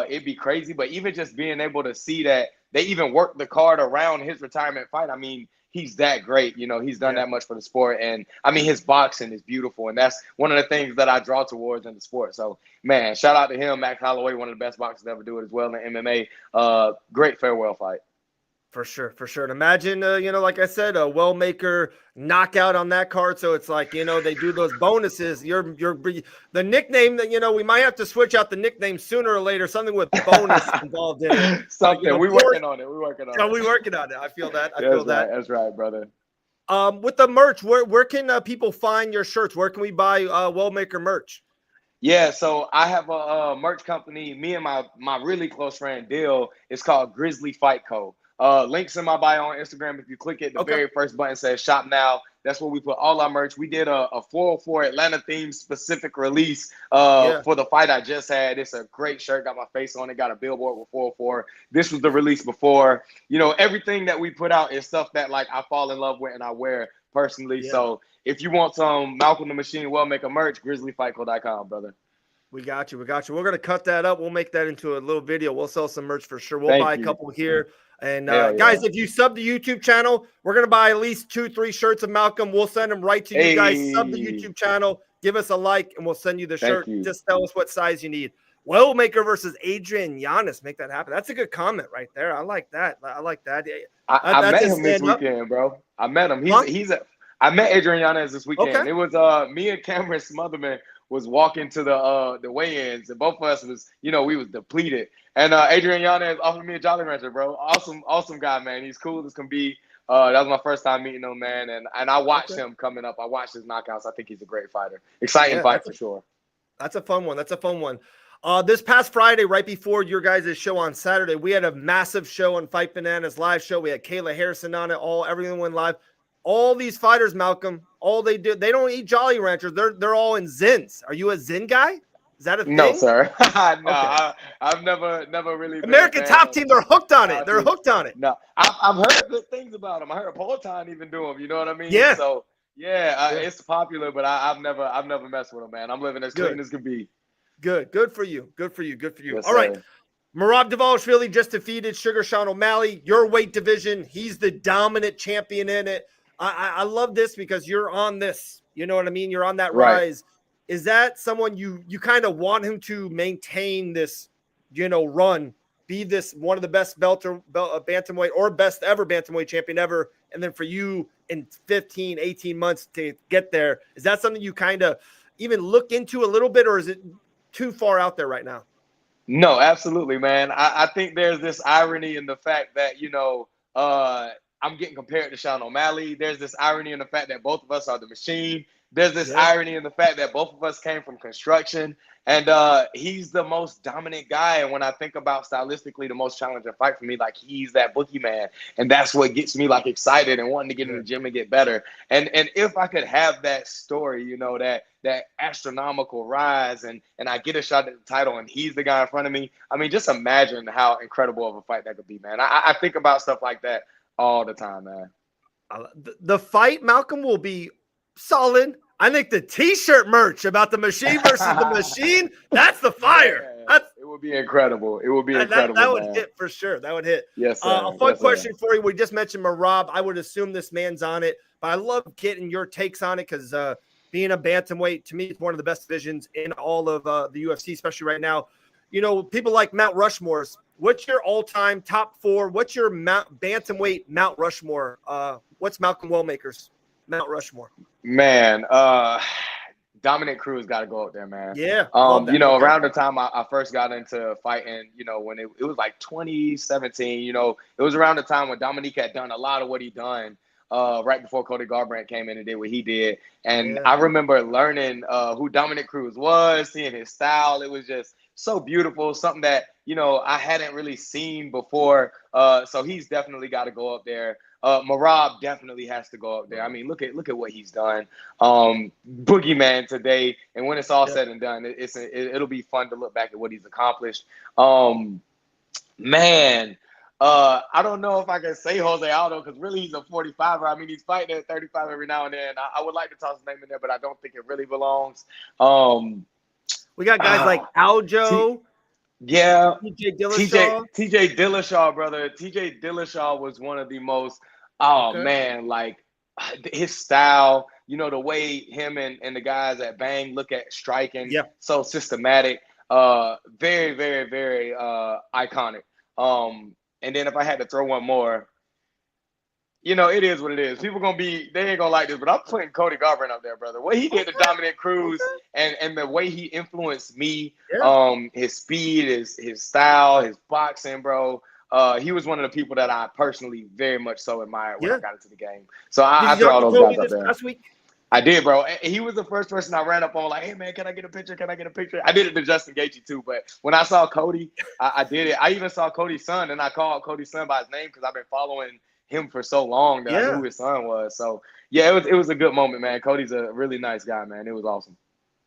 it'd be crazy. But even just being able to see that they even worked the card around his retirement fight, I mean, he's that great. He's done that much for the sport. And, I mean, his boxing is beautiful. And that's one of the things that I draw towards in the sport. So, man, shout out to him, Max Holloway, one of the best boxers to ever do it as well in MMA. Great farewell fight. For sure. And imagine, like I said, a Wellmaker knockout on that card. So it's like, they do those bonuses. You're the nickname that, we might have to switch out the nickname sooner or later, something with bonus involved in it. Something. We're working on it. We're working on it. I feel that. I feel that. That's right, brother. With the merch, where can people find your shirts? Where can we buy Wellmaker merch? Yeah, so I have a merch company. Me and my really close friend, Dill, it's called Grizzly Fight Co. Links in my bio on Instagram. If you click it, the very first button says shop now. That's where we put all our merch. We did a 404 Atlanta themed specific release for the fight I just had. It's a great shirt. Got my face on it. Got a billboard with 404. This was the release before. Everything that we put out is stuff that I fall in love with and I wear personally. Yeah. So if you want some Malcolm the Machine Wellmaker merch, grizzlyfightco.com, brother. We got you. We're going to cut that up. We'll make that into a little video. We'll sell some merch for sure. We'll buy a couple here. And guys, if you sub the YouTube channel, we're going to buy at least 2-3 shirts of Malcolm. We'll send them right to you guys. Sub the YouTube channel, give us a like, and we'll send you the shirt. Just tell us what size you need. Wellmaker versus Adrian Yanez. Make that happen. That's a good comment right there. I like that. I met him this weekend, bro. I met him. I met Adrian Yanez this weekend. Okay. It was me and Cameron Smotherman was walking to the weigh-ins, and both of us was, we was depleted. And Adrian Yanez offered me a Jolly Rancher, bro. Awesome guy, man. He's cool as can be. That was my first time meeting him, man. And I watched him coming up. I watched his knockouts. I think he's a great fighter. Exciting fight for sure. That's a fun one. This past Friday, right before your guys' show on Saturday, we had a massive show on Fight Bananas live show. We had Kayla Harrison on it. Everything went live. All these fighters, Malcolm, all they do, they don't eat Jolly Ranchers. They're all in Zins. Are you a Zin guy? Is that a thing? No, sir. No, I've never really. American Top Team, they're hooked on it. They're hooked on it. No, I've heard good things about them. I heard Peloton even do them. You know what I mean? Yeah. So it's popular, but I've never messed with them, man. I'm living as clean as can be. Good for you. Yes, all right. Merab Dvalishvili just defeated Sugar Sean O'Malley. Your weight division, he's the dominant champion in it. I love this because you're on this. You know what I mean? You're on that rise. Is that someone you kind of want him to maintain this, run, be this one of the best bantamweight or best ever bantamweight champion ever, and then for you in 15, 18 months to get there? Is that something you kind of even look into a little bit, or is it too far out there right now? No, absolutely, man. I think there's this irony in the fact that, I'm getting compared to Sean O'Malley. There's this irony in the fact that both of us are the Machine. there's this irony in the fact that both of us came from construction, and he's the most dominant guy. And when I think about stylistically the most challenging fight for me, like he's that boogeyman, and that's what gets me like excited and wanting to get in the gym and get better. And if I could have that story, you know, that astronomical rise, and I get a shot at the title, and he's the guy in front of me. I mean, just imagine how incredible of a fight that could be, man. I think about stuff like that all the time, man. The fight, Malcolm, will be solid. I think the T-shirt merch about the machine versus the machine, that's the fire. It would be incredible. It would be incredible. That would hit for sure. That would hit. Yes, sir. A fun question for you. We just mentioned Merab. I would assume this man's on it, but I love getting your takes on it because being a bantamweight, to me, it's one of the best divisions in all of the UFC, especially right now. You know, people like Mount Rushmore's. What's your all-time top 4? What's your bantamweight Mount Rushmore? What's Malcolm Wellmaker's Mount Rushmore? Man, Dominic Cruz got to go up there, man. Yeah. You know, around the time I first got into fighting, you know, when it was like 2017, you know, it was around the time when Dominic had done a lot of what he done right before Cody Garbrandt came in and did what he did. And I remember learning who Dominic Cruz was, seeing his style. It was just so beautiful, something that, you know, I hadn't really seen before. So he's definitely got to go up there. Merab definitely has to go up there. I mean, look at what he's done. Boogeyman today, and when it's all said and done, it'll be fun to look back at what he's accomplished. Man, I don't know if I can say Jose Aldo because really he's a 45er. I mean, he's fighting at 35 every now and then. I would like to toss his name in there, but I don't think it really belongs. We got guys like Aljo. TJ Dillashaw. TJ Dillashaw, brother. TJ Dillashaw was one of the most, man, like his style, you know, the way him and the guys at Bang look at striking, so systematic, very, very, very iconic. And then if I had to throw one more, you know, it is what it is. People they ain't gonna like this, but I'm putting Cody Garbrandt up there, brother. What he did to Dominic Cruz and the way he influenced me, his speed, his style, his boxing, bro. He was one of the people that I personally very much so admired when I got into the game. So I throw all those guys up there. Last week? I did, bro. He was the first person I ran up on, like, hey, man, can I get a picture? Can I get a picture? I did it to Justin Gaethje, too. But when I saw Cody, I did it. I even saw Cody's son, and I called Cody's son by his name because I've been following him for so long that I knew who his son was. So, yeah, it was a good moment, man. Cody's a really nice guy, man. It was awesome.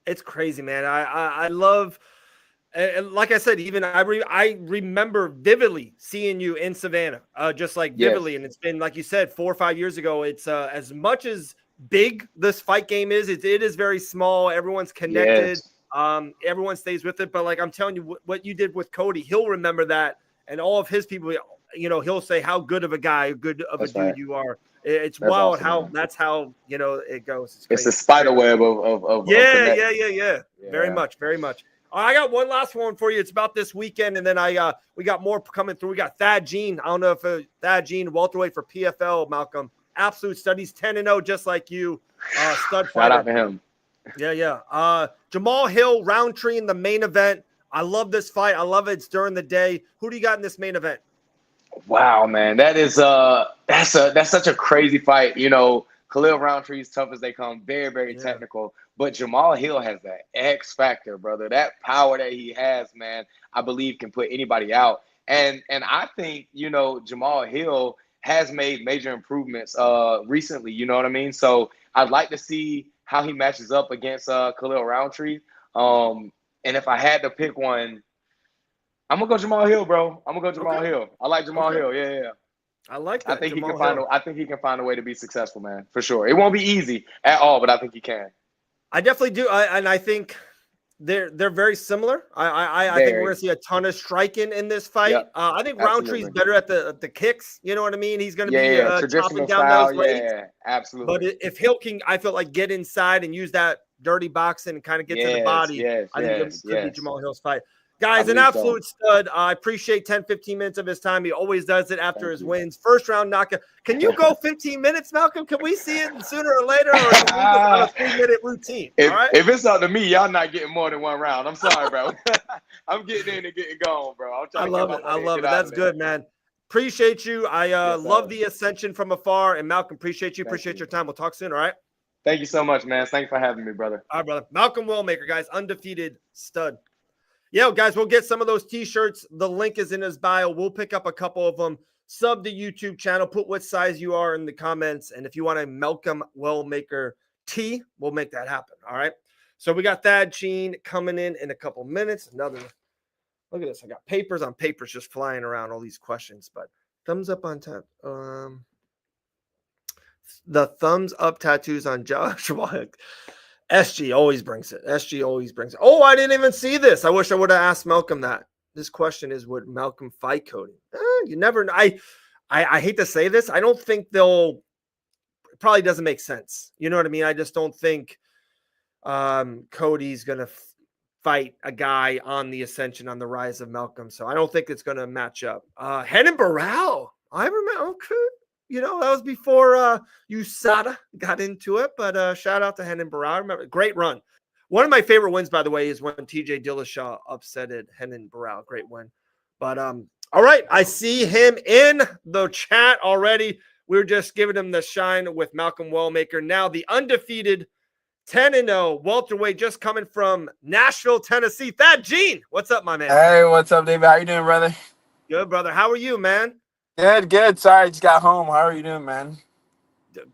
It's crazy, man. I love – and like I said, even I remember vividly seeing you in Savannah, just like vividly. And it's been, like you said, 4 or 5 years ago. It's as much as big this fight game is, it is very small. Everyone's connected. Everyone stays with it. But like I'm telling you, what you did with Cody, he'll remember that. And all of his people, you know, he'll say how good of a guy, good of a dude you are. It's wild awesome, that's how, you know, it goes. It's a spider web of yeah. Very much. I got one last one for you. It's about this weekend, and then we got more coming through. We got Thad Jean. I don't know if Thad Jean, welterweight for PFL, Malcolm. Absolute studies, 10-0, just like you. Stud fighter. Shout out to him. Yeah. Jamal Hill, Roundtree in the main event. I love this fight. I love it. It's during the day. Who do you got in this main event? Wow, man. That is that's such a crazy fight. You know, Khalil Roundtree is tough as they come, very, very technical. But Jamal Hill has that X factor, brother. That power that he has, man, I believe can put anybody out. And I think, you know, Jamal Hill has made major improvements recently, you know what I mean? So I'd like to see how he matches up against Khalil Roundtree. And if I had to pick one, I'm gonna go Jamal Hill, bro. I'm gonna go Jamal Hill. I like Jamal Hill. Yeah. I like that. I think he can find a way to be successful, man, for sure. It won't be easy at all, but I think he can. I definitely do, and I think they're very similar. I think we're gonna see a ton of striking in this fight. Yep. I think Roundtree's better at the kicks. You know what I mean? He's gonna be chopping down those weights. Yeah, absolutely. But if Hill can, I feel like get inside and use that dirty boxing and kind of get to the body. I think it could be Jamal Hill's fight. Guys, an absolute stud. I appreciate 10, 15 minutes of his time. He always does it after his wins. First round knockout. Can you go 15 minutes, Malcolm? Can we see it sooner or later? Or can we go on a 3-minute routine? If it's up to me, y'all not getting more than one round. I'm sorry, bro. I'm getting in and getting going, bro. I love it. That's good, man. Appreciate you. I love the ascension from afar. And Malcolm, appreciate you. Appreciate your time. We'll talk soon, all right? Thank you so much, man. Thanks for having me, brother. All right, brother. Malcolm Wellmaker, guys, undefeated stud. Yeah, guys, we'll get some of those t-shirts. The link is in his bio. We'll pick up a couple of them. Sub the YouTube channel. Put what size you are in the comments. And if you want a Malcolm Wellmaker tee, we'll make that happen. All right. So we got Thad Jean coming in a couple minutes. Another, look at this. I got papers on papers just flying around, all these questions. But thumbs up on tap. The thumbs up tattoos on Joshua. SG always brings it. SG always brings it. Oh, I didn't even see this. I wish I would have asked Malcolm that. This question is, would Malcolm fight Cody? You never know. I hate to say this. I don't think they'll. It probably doesn't make sense. You know what I mean? I just don't think Cody's gonna fight a guy on the ascension, on the rise of Malcolm. So I don't think it's gonna match up. Renan Barão. I remember. Okay. You know, that was before USADA got into it, but shout out to Renan Barão. Remember, great run. One of my favorite wins, by the way, is when TJ Dillashaw upsetted Renan Barão. Great win. But all right, I see him in the chat already. We're just giving him the shine with Malcolm Wellmaker. Now the undefeated 10-0 welterweight, just coming from Nashville, Tennessee. Thad Jean, what's up, my man? Hey, what's up, David? How you doing, brother? Good, brother. How are you, man? Good. Sorry, I just got home. How are you doing, man?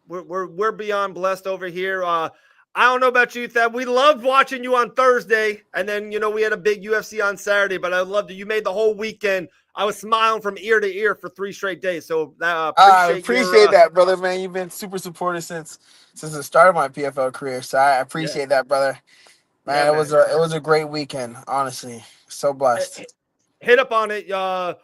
We're beyond blessed over here. I don't know about you, Thad. We loved watching you on Thursday, and then we had a big UFC on Saturday. But I loved it. You made the whole weekend. I was smiling from ear to ear for 3 straight days. So appreciate that, brother. Man, you've been super supportive since the start of my PFL career. So I appreciate that, brother. Man, it was a great weekend. Honestly, so blessed. Hit up on it.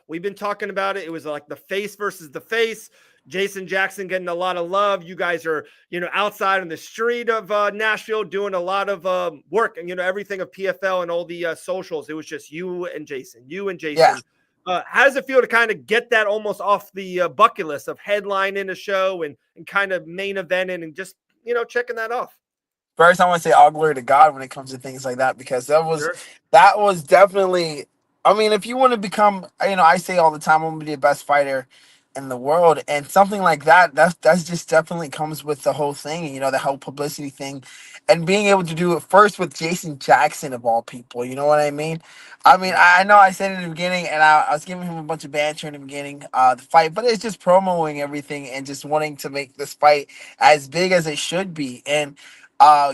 We've been talking about it. It was like the face versus the face. Jason Jackson getting a lot of love. You guys are, outside on the street of Nashville doing a lot of work and, everything of PFL and all the socials. It was just you and Jason. Yeah. How does it feel to kind of get that almost off the bucket list of headlining a show and kind of main eventing and just, checking that off? First, I want to say all glory to God when it comes to things like that, because that was definitely. I mean, if you want to become, I say all the time, I'm going to be the best fighter in the world. And something like that's just definitely comes with the whole thing, the whole publicity thing. And being able to do it first with Jason Jackson, of all people, you know what I mean? I know I said it in the beginning, and I was giving him a bunch of banter in the beginning, the fight. But it's just promoting everything and just wanting to make this fight as big as it should be. And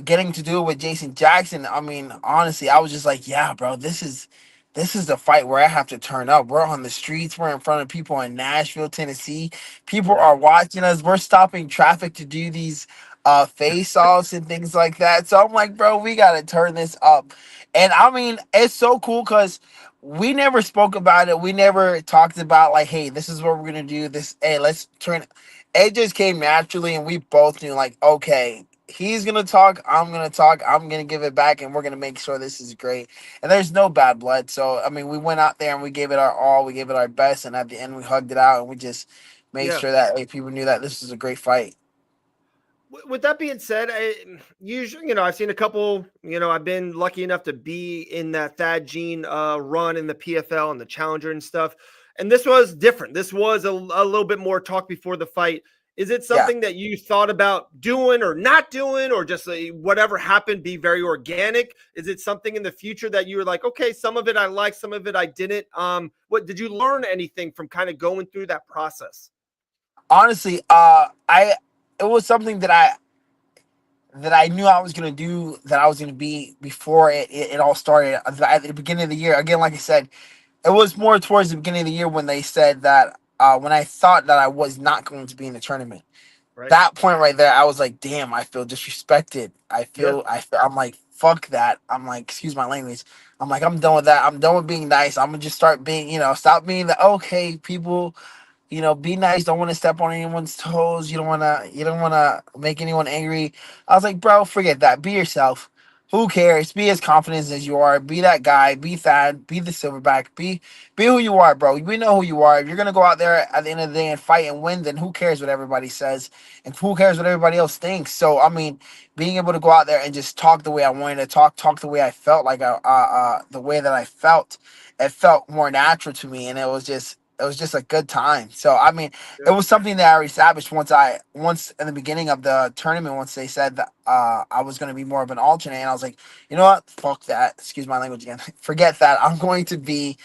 getting to do it with Jason Jackson, honestly, I was just like, yeah, bro, this is the fight where I have to turn up. We're on the streets. We're in front of people in Nashville, Tennessee. People are watching us. We're stopping traffic to do these face-offs and things like that. So I'm like, bro, we got to turn this up. And it's so cool because we never spoke about it. We never talked about like, hey, this is what we're going to do. Hey, let's turn it. It just came naturally, and we both knew like, okay, he's going to talk, I'm going to talk, I'm going to give it back, and we're going to make sure this is great. And there's no bad blood. So, we went out there and we gave it our all. We gave it our best. And at the end, we hugged it out, and we just made sure that people knew that this was a great fight. With that being said, usually, I've seen a couple, I've been lucky enough to be in that Thad Jean run in the PFL and the Challenger and stuff. And this was different. This was a little bit more talk before the fight. Is it something that you thought about doing or not doing, or just whatever happened, be very organic? Is it something in the future that you were like, okay, some of it I liked, some of it I didn't? What did you learn anything from kind of going through that process? Honestly, it was something that I knew I was going to do, that I was going to be before it all started at the beginning of the year. Again, like I said, it was more towards the beginning of the year when they said that. When I thought that I was not going to be in the tournament, that point right there, I was like, damn, I feel disrespected. I'm like, fuck that. I'm like, excuse my language. I'm like, I'm done with that. I'm done with being nice. I'm going to just start being, stop being the, okay, people, be nice. Don't want to step on anyone's toes. You don't want to make anyone angry. I was like, bro, forget that. Be yourself. Who cares? Be as confident as you are. Be that guy. Be Thad. Be the silverback. Be who you are, bro. We know who you are. If you're going to go out there at the end of the day and fight and win, then who cares what everybody says? And who cares what everybody else thinks? So, being able to go out there and just talk the way I wanted to talk the way I felt, like the way that I felt, it felt more natural to me. And it was just a good time. So I mean, it was something that I already established once in the beginning of the tournament, once they said that I was going to be more of an alternate, and I was like, you know what, fuck that. Excuse my language again. Forget that. I'm going to be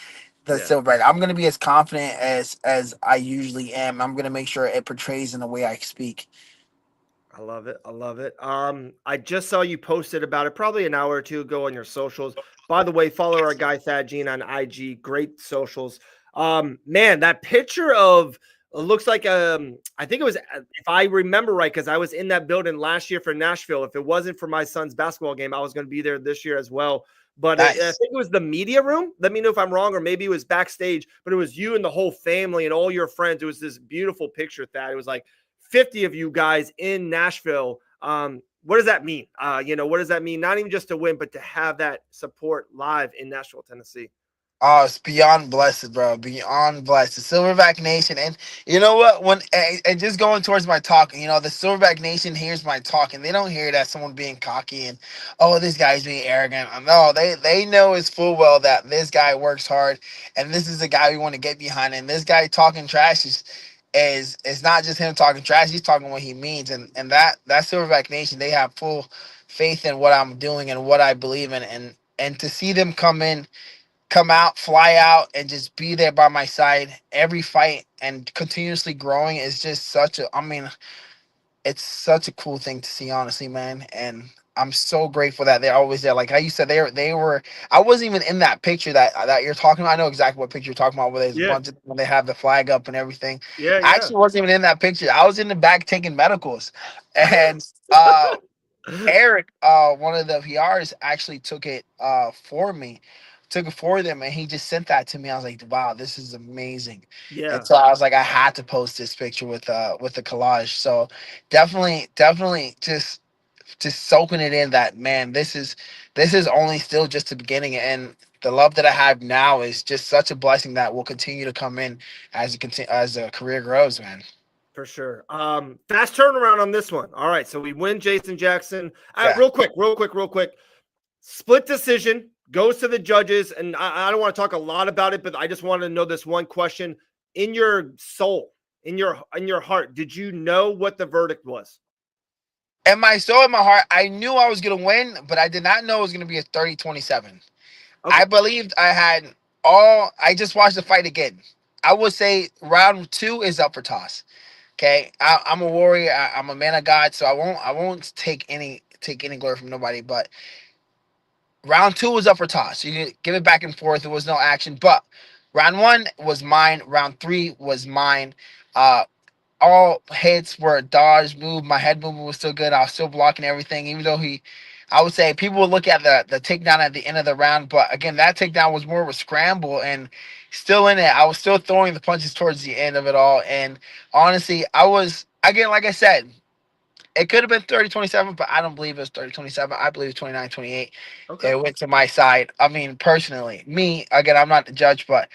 the silverback. I'm going to be as confident as I usually am. I'm going to make sure it portrays in the way I speak. I love it. I love it. I just saw you posted about it probably an hour or two ago on your socials. By the way, follow our guy Thad Jean on IG. Great socials. Man, that picture of looks like I think it was, if I remember right, because I was in that building last year for Nashville. If it wasn't for my son's basketball game, I was going to be there this year as well. But Nice. I think it was the media room. Let me know if I'm wrong, or maybe it was backstage. But it was you and the whole family and all your friends. It was this beautiful picture, Thad. It was like 50 of you guys in Nashville. What does that mean? What does that mean? Not even just to win, but to have that support live in Nashville, Tennessee. Oh, it's beyond blessed, bro. Beyond blessed. The Silverback Nation. And you know what? And just going towards my talk, the Silverback Nation hears my talk, and they don't hear that someone being cocky and, oh, this guy's being arrogant. No, they know it's full well that this guy works hard, and this is the guy we want to get behind. And this guy talking trash is not just him talking trash. He's talking what he means. And that Silverback Nation, they have full faith in what I'm doing and what I believe in. And to see them come out, fly out, and just be there by my side every fight and continuously growing is just it's such a cool thing to see, honestly, man. And I'm so grateful that they're always there. Like how you said, they were. I wasn't even in that picture that you're talking about. I know exactly what picture you're talking about, where there's a bunch of when they have the flag up and everything. Yeah, I actually wasn't even in that picture. I was in the back taking medicals, and Eric, one of the PRs, actually took it for me. Took it for them, and he just sent that to me. I was like, wow, this is amazing. Yeah. And so I was like, I had to post this picture with the collage. So definitely just soaking it in that, man, this is only still just the beginning, and the love that I have now is just such a blessing that will continue to come in as the career grows, man. For sure. Fast turnaround on this one. All right, so we win Jason Jackson. Yeah. Real quick. Split decision goes to the judges, and I don't want to talk a lot about it, but I just want to know this one question. In your soul, in your heart, did you know what the verdict was? In my soul, in my heart, I knew I was going to win, but I did not know it was going to be a 30-27. Okay. I believed I just watched the fight again. I would say round 2 is up for toss. Okay, I'm a warrior. I'm a man of God, so I won't take any glory from nobody. But round 2 was up for toss. You can give it back and forth. There was no action, but round 1 was mine. Round 3 was mine. All hits were dodged, moved. My head movement was still good. I was still blocking everything, even though I would say people would look at the takedown at the end of the round, but again, that takedown was more of a scramble, and still in it, I was still throwing the punches towards the end of it all. And honestly, I was, again, like I said, it could have been 30-27, but I don't believe it was 30-27. I believe it's 29-28. Okay. It went to my side. I mean, personally, again, I'm not the judge, but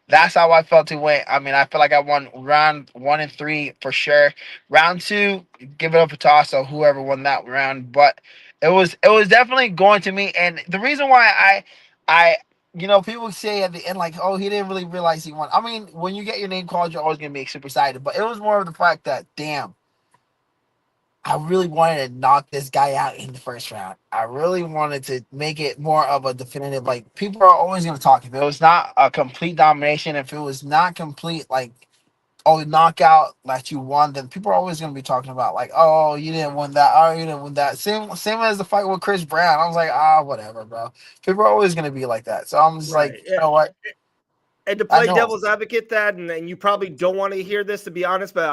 that's how I felt it went. I mean, I feel like I won round 1 and 3 for sure. Round 2, give it up for toss, so whoever won that round. But it was definitely going to me. And the reason why I people say at the end, like, oh, he didn't really realize he won. I mean, when you get your name called, you're always going to be super excited. But it was more of the fact that, damn, I really wanted to knock this guy out in the first round. I really wanted to make it more of a definitive, like, people are always going to talk. If it was not a complete domination, if it was not complete, like, oh, knockout that you won, then people are always going to be talking about, like, oh, you didn't win that. Oh, you didn't win that. Same as the fight with Chris Brown. I was like, whatever, bro. People are always going to be like that. So I'm just like, you know what? And to play devil's advocate, that, and you probably don't want to hear this, to be honest, but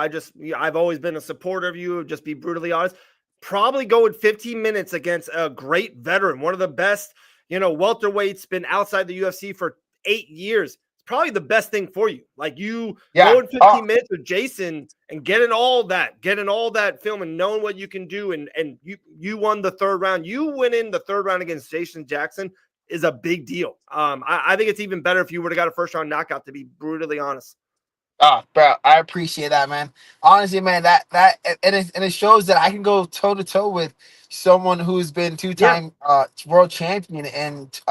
I've always been a supporter of you, just be brutally honest. Probably going 15 minutes against a great veteran, one of the best, welterweights, been outside the UFC for 8 years. It's probably the best thing for you. Like, you going 15 minutes with Jason and getting all that film and knowing what you can do, and you won the 3rd round. You went in the 3rd round against Jason Jackson is a big deal. I think it's even better if you would have got a 1st round knockout, to be brutally honest. Oh, bro, I appreciate that, man. Honestly, man, that it shows that I can go toe to toe with someone who's been 2-time world champion and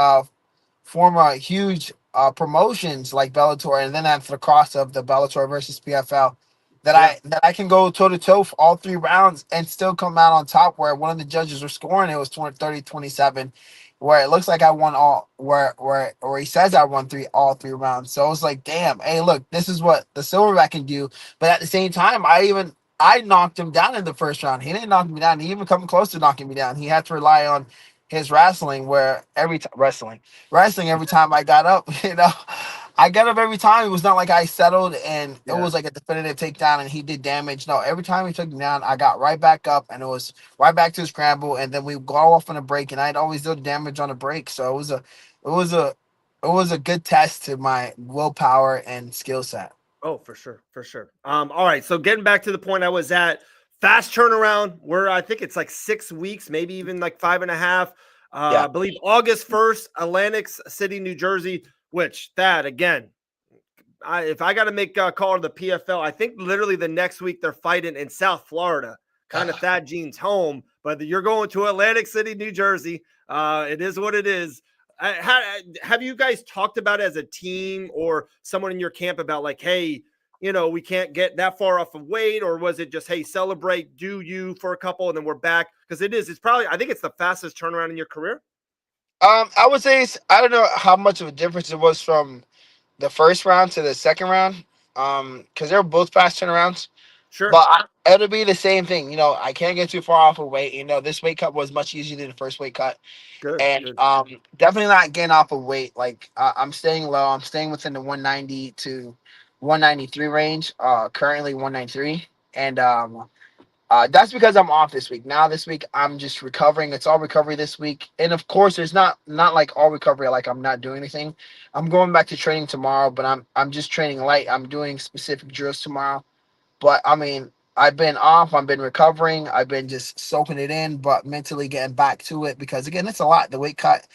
former huge promotions like Bellator, and then after the cross of the Bellator versus PFL, that I can go toe to toe for all 3 rounds and still come out on top. Where one of the judges were scoring, it was 30-27, where it looks like I won all, where he says I won all 3 rounds. So it was like, damn, hey, look, this is what the silverback can do. But at the same time, I knocked him down in the first round. He didn't knock me down. He even come close to knocking me down. He had to rely on his wrestling, where every time wrestling every time I got up, I got up every time. It was not like I settled and it was like a definitive takedown and he did damage. No, every time he took me down, I got right back up and it was right back to the scramble, and then we go off on a break, and I'd always do the damage on a break. So it was a good test to my willpower and skill set. Oh, for sure, for sure. All right, so getting back to the point I was at, fast turnaround. I think it's like 6 weeks, maybe even like 5.5. I believe August 1st, Atlantic City, New Jersey. Which that again, if I got to make a call to the PFL, I think literally the next week they're fighting in South Florida, kind of Thad Jean's home. But you're going to Atlantic City, New Jersey. It is what it is. Have you guys talked about it as a team or someone in your camp about like, hey, we can't get that far off of weight, or was it just, hey, celebrate, do you for a couple, and then we're back? Because it's probably, I think it's the fastest turnaround in your career. I would say I don't know how much of a difference it was from the first round to the second round, because they were both fast turnarounds. Sure, but it'll be the same thing. I can't get too far off of weight. This weight cut was much easier than the first weight cut, and definitely not getting off of weight. Like I'm staying low. I'm staying within the 190 to 193 range. Currently 193, and that's because I'm off this week. Now this week I'm just recovering. It's all recovery this week, and of course it's not like all recovery. Like I'm not doing anything. I'm going back to training tomorrow, but I'm just training light. I'm doing specific drills tomorrow, but I mean I've been off. I've been recovering. I've been just soaking it in, but mentally getting back to it because again it's a lot. The weight cut,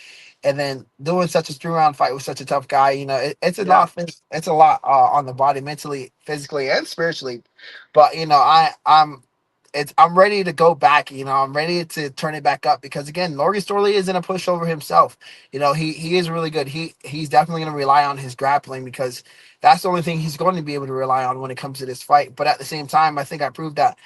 and then doing such a 3-round fight with such a tough guy. It's a lot. It's a lot on the body, mentally, physically, and spiritually. But I'm ready to go back. I'm ready to turn it back up because again, Logan Storley isn't a pushover himself. He is really good. He's definitely going to rely on his grappling because that's the only thing he's going to be able to rely on when it comes to this fight. But at the same time, I think I proved that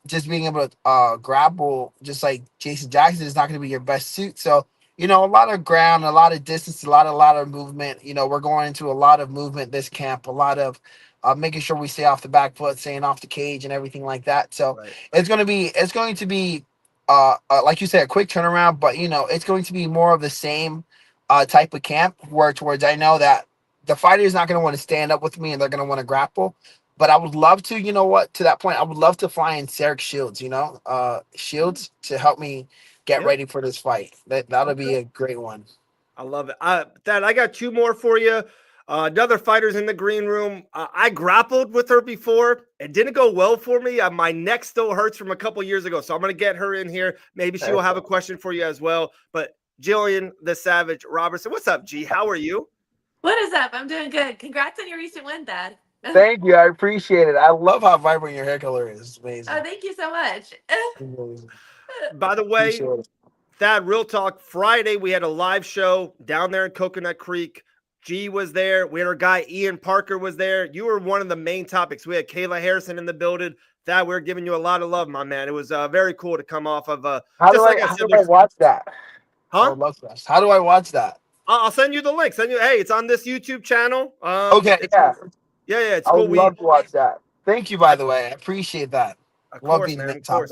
just being able to grapple just like Jason Jackson is not going to be your best suit. So a lot of ground, a lot of distance, a lot of movement. We're going into a lot of movement this camp, a lot of making sure we stay off the back foot, staying off the cage and everything like that. So it's going to be like you said, a quick turnaround, but it's going to be more of the same type of camp where towards I know that the fighter is not going to want to stand up with me and they're going to want to grapple. But I would love to, to that point, I would love to fly in Sarek Shields, Shields to help me get ready for this fight. That'll be a great one. I love it. Thad, I got 2 more for you. Another fighter's in the green room. I grappled with her before. It didn't go well for me. My neck still hurts from a couple years ago. So I'm going to get her in here. Maybe she will have a question for you as well. But Gillian, the Savage Robertson. What's up, G? How are you? What is up? I'm doing good. Congrats on your recent win, Thad. Thank you. I appreciate it. I love how vibrant your hair color is. It's amazing. Oh, thank you so much. By the way, Thad, real talk, Friday we had a live show down there in Coconut Creek. G was there. We had our guy Ian Parker was there. You were one of the main topics. We had Kayla Harrison in the building. Thad, we were giving you a lot of love, my man. It was very cool to come off of how do I watch that? Huh? How do I watch that? I'll send you the link. Hey, it's on this YouTube channel. Okay, yeah, it's cool. I would love to watch that. Thank you, by the way. I appreciate that. Of course, man. Of course.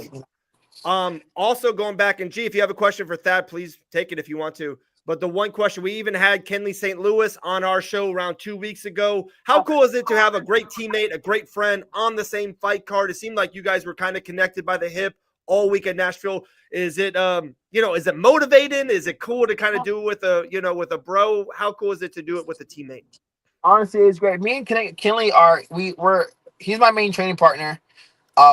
Also going back, and G, if you have a question for Thad, please take it if you want to. But the one question, we even had Kenley St. Louis on our show around 2 weeks ago. How cool is it to have a great teammate, a great friend on the same fight card? It seemed like you guys were kind of connected by the hip all week at Nashville. Is it, is it motivating? Is it cool to kind of do it with with a bro? How cool is it to do it with a teammate? Honestly, it's great. Me and Kenley he's my main training partner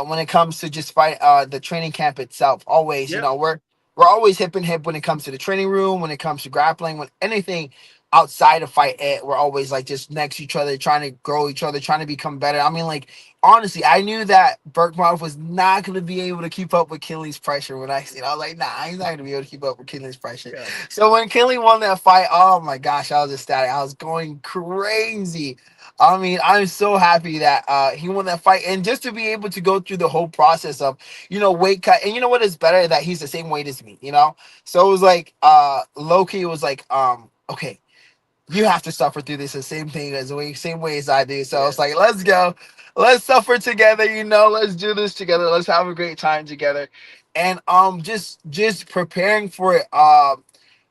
when it comes to just the training camp itself. Always, we're always hip and hip when it comes to the training room, when it comes to grappling, when anything. outside of fight, we're always like just next to each other, trying to grow each other, trying to become better. I mean, like honestly, I knew that Burkmouth was not going to be able to keep up with Kinley's pressure. When I seen, I was like, nah, he's not going to be able to keep up with Kinley's pressure. Yeah. So when Kinley won that fight, oh my gosh, I was ecstatic. I was going crazy. I mean, I'm so happy that he won that fight, and just to be able to go through the whole process of, weight cut, and you know what is better, that he's the same weight as me, So it was like, Loki was like, okay, you have to suffer through this the same thing as same way as I do. So it's like, let's go, let's suffer together, let's do this together, let's have a great time together, and just preparing for it.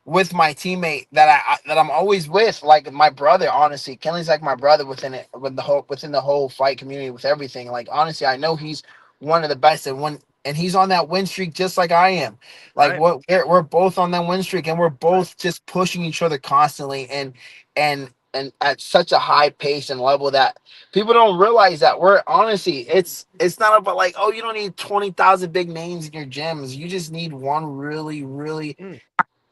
With my teammate that I'm always with, like my brother. Honestly, Kenley's like my brother within the whole fight community, with everything. Like honestly, I know he's one of the best, and he's on that win streak just like I am. Like Right. we're both on that win streak, and we're both just pushing each other constantly, and at such a high pace and level that people don't realize that we're honestly, it's not about like, oh, you don't need 20,000 big names in your gyms. You just need one really, really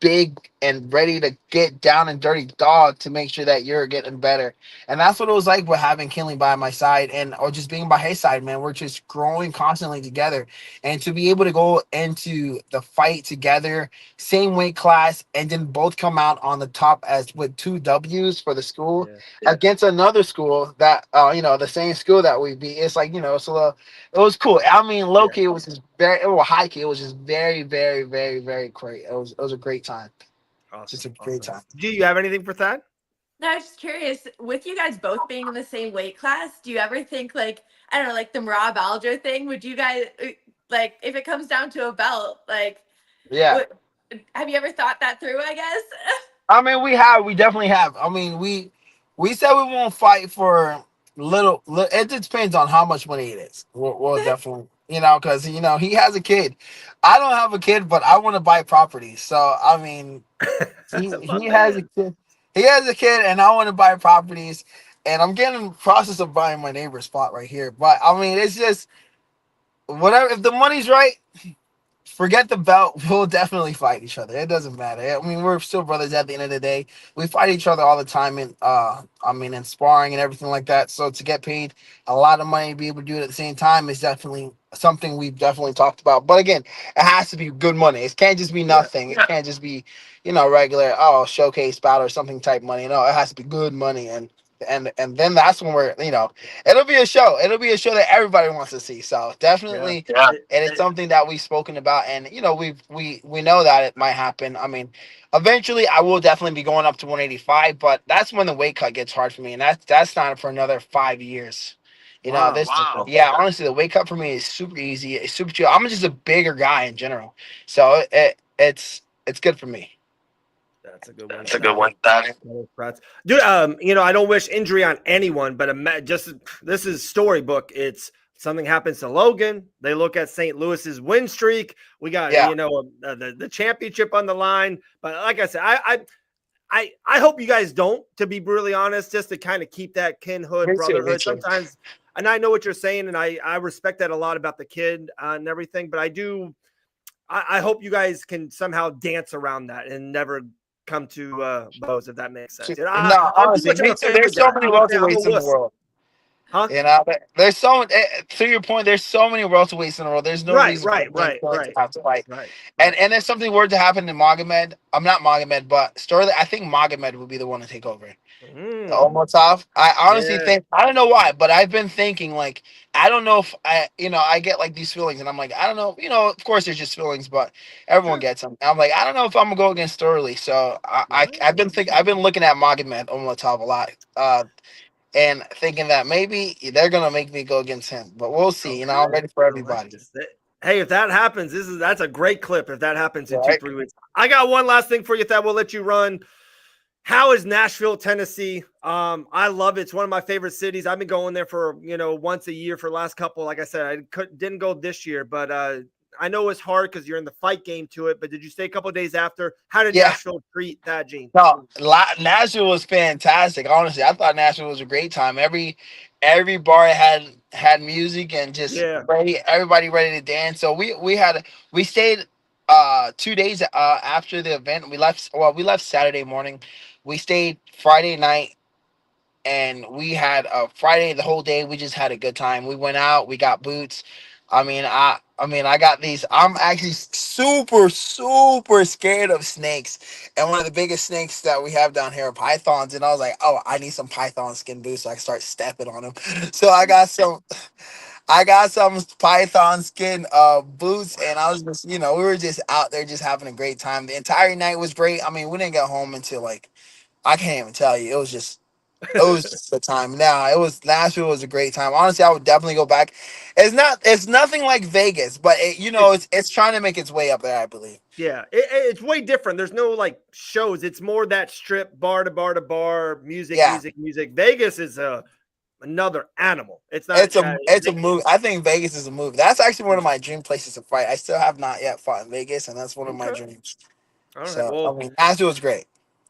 big and ready to get down and dirty dog to make sure that you're getting better. And that's what it was like with having Kinley by my side, or just being by his side, man. We're just growing constantly together. And to be able to go into the fight together, same weight class, and then both come out on the top as with 2 W's for the school against another school that the same school that we beat. It's like, so it was cool. I mean, low key, it was just high key. It was just very, very, very, very great. It was a great time. Awesome. Just a great time. Do you have anything for Thad? No, I was just curious, with you guys both being in the same weight class, do you ever think, like, I don't know, like the Rob Aljo thing, would you guys, like, if it comes down to a belt, like, have you ever thought that through, I guess? I mean, we definitely have. I mean, we said we won't fight for little, it depends on how much money it is. We'll definitely, because, he has a kid. I don't have a kid, but I want to buy property. So, I mean, he has a kid. He has a kid, and I want to buy properties, and I'm getting in the process of buying my neighbor's spot right here. But I mean, it's just whatever. If the money's right, forget the belt. We'll definitely fight each other. It doesn't matter. I mean, we're still brothers at the end of the day. We fight each other all the time, in in sparring and everything like that. So to get paid a lot of money to be able to do it at the same time is definitely something we've definitely talked about. But again, it has to be good money. It can't just be nothing. It can't just be, regular showcase bout or something type money. No, it has to be good money, and then that's when we're, it'll be a show. It'll be a show that everybody wants to see. So definitely, and it's something that we've spoken about, and we know that it might happen. I mean, eventually, I will definitely be going up to 185, but that's when the weight cut gets hard for me, and that's not for another 5 years. Honestly, the weight cut for me is super easy. It's super chill. I'm just a bigger guy in general, so it's good for me. That's a good one. That's a good one. Dude, I don't wish injury on anyone, but this is storybook. It's something happens to Logan. They look at St. Louis's win streak. We got the championship on the line. But like I said, I hope you guys don't, to be brutally honest, just to kind of keep that kinhood, brotherhood. Sometimes, and I know what you're saying, and I respect that a lot about the kid and everything. But I hope you guys can somehow dance around that and never come to blows, if that makes sense. Honestly, there's so many welterweights in the world. Huh? There's to your point, there's so many welterweights in the world. There's no reason to have to fight. And there's something were to happen to Magomed. I'm not Magomed, but Sterling. I think Magomed would be the one to take over. The Omotov. I honestly think, I don't know why, but I've been thinking, like, I don't know if I get like these feelings, and I'm like, I don't know. Of course there's just feelings, but everyone gets them. I'm like, I don't know if I'm gonna go against Sterling. So I've been looking at Magomed Omotov a lot. And thinking that maybe they're gonna make me go against him, but we'll see. I'm ready for everybody. Hey, if that happens, that's a great clip. If that happens in 2-3 weeks, I got one last thing for you that we'll let you run. How is Nashville, Tennessee? I love it. It's one of my favorite cities. I've been going there for once a year for the last couple. Like I said, I didn't go this year, but I know it's hard because you're in the fight game to it. But did you stay a couple of days after? How did Nashville treat Thad Jean? No, Nashville was fantastic. Honestly, I thought Nashville was a great time. Every bar had music and just everybody ready to dance. So we stayed 2 days after the event. We left Saturday morning. We stayed Friday night, and we had a Friday the whole day. We just had a good time. We went out. We got boots. I got these. I'm actually super, super scared of snakes. And one of the biggest snakes that we have down here are pythons. And I was like, oh, I need some python skin boots so I can start stepping on them. So I got some python skin boots, and I was just, we were just out there just having a great time. The entire night was great. I mean, we didn't get home until like, I can't even tell you. It was just a time. Now it was Nashville was a great time. Honestly, I would definitely go back. It's nothing like Vegas, but it's trying to make its way up there, I believe. Yeah, it's way different. There's no like shows. It's more that strip, bar to bar to bar, music. Vegas is another animal. It's not. It's a movie. I think Vegas is a movie. That's actually one of my dream places to fight. I still have not yet fought in Vegas, and that's one of my dreams. All right. So Well, I mean, Nashville was great.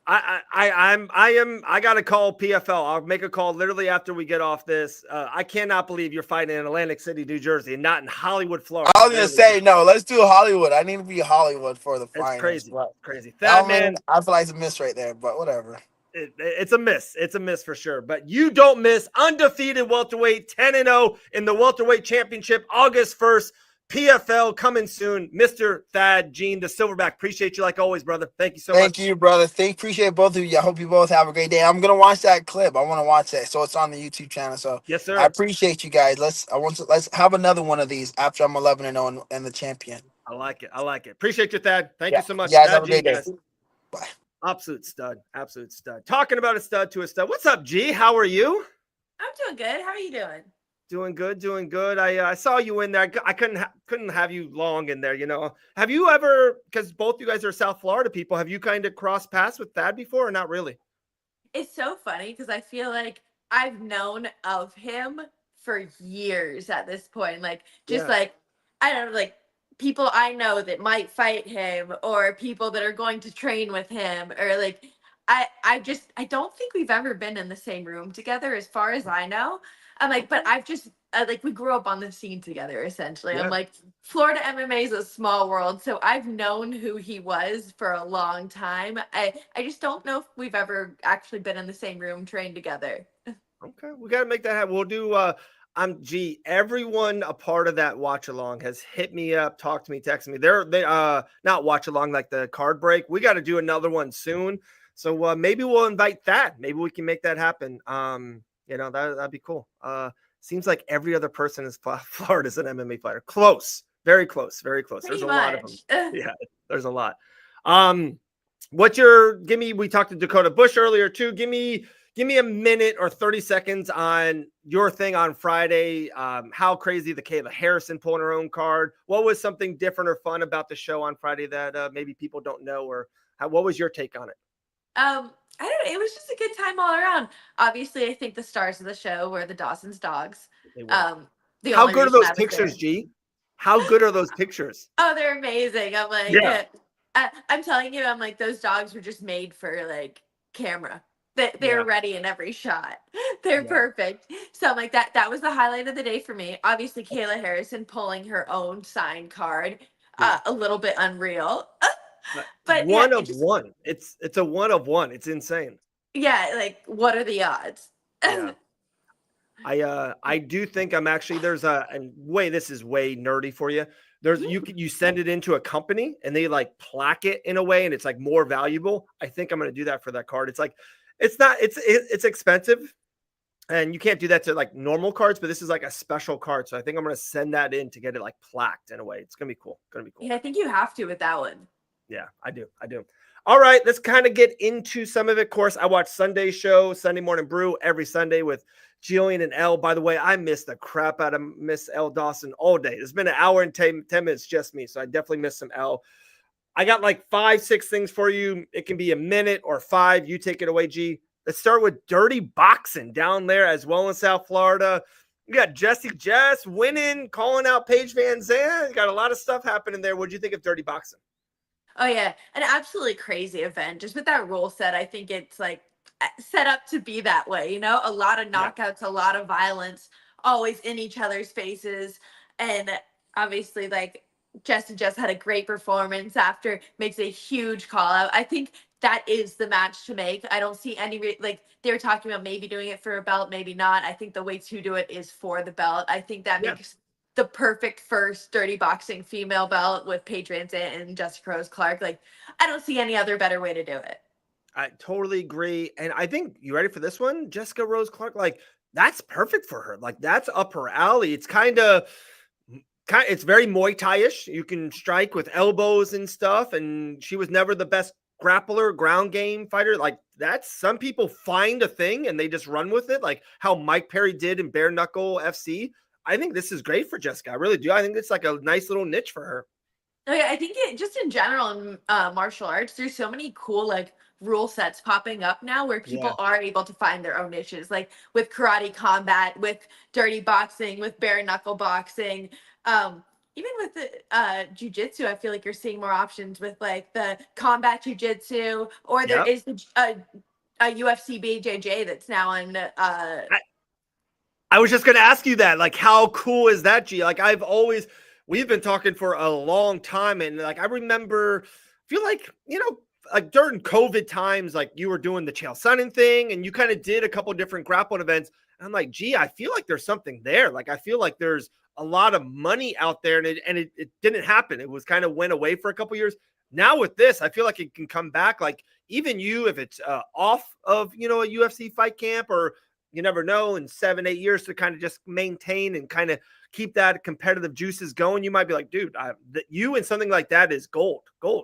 I got to call PFL. I'll make a call literally after we get off this. I cannot believe you're fighting in Atlantic City, New Jersey, and not in Hollywood, Florida. I was gonna say no. Let's do Hollywood. I need to be Hollywood for the finals. It's crazy, but, crazy. That man, I feel like it's a miss right there, but whatever. It's a miss. It's a miss for sure. But you don't miss. Undefeated welterweight, 10-0 in the welterweight championship, August 1st. PFL coming soon. Mr. Thad Jean, the Silverback. Appreciate you like always, brother. Thank you so much. Thank you, brother. Appreciate both of you. I hope you both have a great day. I'm gonna watch that clip. I want to watch that. So it's on the YouTube channel. So yes, sir. I appreciate you guys. Let's have another one of these after I'm 11-0 and the champion. I like it. Appreciate you, Thad. Thank you so much. Yeah, have a great day. Bye. Absolute stud. Absolute stud. Talking about a stud to a stud. What's up, G? How are you? I'm doing good. How are you doing? Doing good. I saw you in there. I couldn't have you long in there. Have you ever? Because both you guys are South Florida people. Have you kind of crossed paths with Thad before, or not really? It's so funny because I feel like I've known of him for years at this point. Like I don't know, like people I know that might fight him, or people that are going to train with him, or like I don't think we've ever been in the same room together, as far as I know. I'm like, but I've just we grew up on the scene together, essentially. Yeah. I'm like, Florida MMA is a small world, so I've known who he was for a long time. I just don't know if we've ever actually been in the same room, trained together. Okay, we got to make that happen. We'll do. Everyone a part of that watch along has hit me up, talked to me, texted me. They not watch along like the card break. We got to do another one soon. So maybe we'll invite that. Maybe we can make that happen. That'd be cool. Seems like every other person in Florida is an MMA fighter. Close, very close, very close. Pretty There's a much. lot of them. Yeah, there's a lot. We talked to Dakota Bush earlier too. Give me a minute or 30 seconds on your thing on Friday. How crazy the Kayla Harrison pulling her own card. What was something different or fun about the show on Friday that maybe people don't know, or what was your take on it? I don't know. It was just a good time all around. Obviously, I think the stars of the show were the Dawson's dogs. How good are those pictures, G? How good are those pictures? Oh, they're amazing. I'm like, I'm telling you, I'm like, those dogs were just made for like camera. They're ready in every shot. They're perfect. So I'm like, that was the highlight of the day for me. Obviously, Kayla Harrison pulling her own signed card, a little bit unreal. But one of one. It's a one of one. It's insane. Yeah, like what are the odds? Yeah. I do think I'm actually this is way nerdy for you. You send it into a company and they like plaque it in a way and it's like more valuable. I think I'm going to do that for that card. It's like it's expensive and you can't do that to like normal cards, but this is like a special card. So I think I'm going to send that in to get it like plaqued in a way. It's going to be cool. Yeah, I think you have to with that one. Yeah, I do. All right, let's kind of get into some of it. Of course, I watch Sunday Morning Brew every Sunday with Gillian and Elle. By the way, I miss the crap out of Miss Elle Dawson all day. It's been an hour and 10 minutes, just me. So I definitely miss some Elle. I got like 5-6 things for you. It can be a minute or 5. You take it away, G. Let's start with dirty boxing down there as well in South Florida. You got Jesse Jess winning, calling out Paige Van Zandt. You got a lot of stuff happening there. What do you think of dirty boxing? Oh, yeah. An absolutely crazy event. Just with that rule set, I think it's like set up to be that way. A lot of knockouts, a lot of violence, always in each other's faces. And obviously, like Justin just had a great performance after, makes a huge call out. I think that is the match to make. I don't see any like they were talking about maybe doing it for a belt, maybe not. I think the way to do it is for the belt. I think that makes the perfect first dirty boxing female belt with Paige VanZant and Jessica Rose Clark. Like, I don't see any other better way to do it. I totally agree. And I think, you ready for this one? Jessica Rose Clark, like, that's perfect for her. Like, that's up her alley. It's it's very Muay Thai-ish. You can strike with elbows and stuff. And she was never the best grappler, ground game fighter. Like, that's, some people find a thing and they just run with it, like how Mike Perry did in Bare Knuckle FC. I think this is great for Jessica. I really do. I think it's like a nice little niche for her. Oh, yeah, I think it just in general in martial arts, there's so many cool like rule sets popping up now where people are able to find their own niches, like with karate combat, with dirty boxing, with bare knuckle boxing. Even with the jiu-jitsu, I feel like you're seeing more options with like the combat jiu-jitsu, or there is a UFC BJJ that's now on. I was just going to ask you that. Like, how cool is that, G? Like, we've been talking for a long time. And like, I feel like, like during COVID times, like you were doing the Chael Sonnen thing and you kind of did a couple different grappling events. And I'm like, gee, I feel like there's something there. Like, I feel like there's a lot of money out there, and it didn't happen. It was kind of went away for a couple years. Now with this, I feel like it can come back. Like, even you, if it's off of, a UFC fight camp, or you never know, in 7-8 years to kind of just maintain and kind of keep that competitive juices going, you might be like, dude, you and something like that is gold. Oh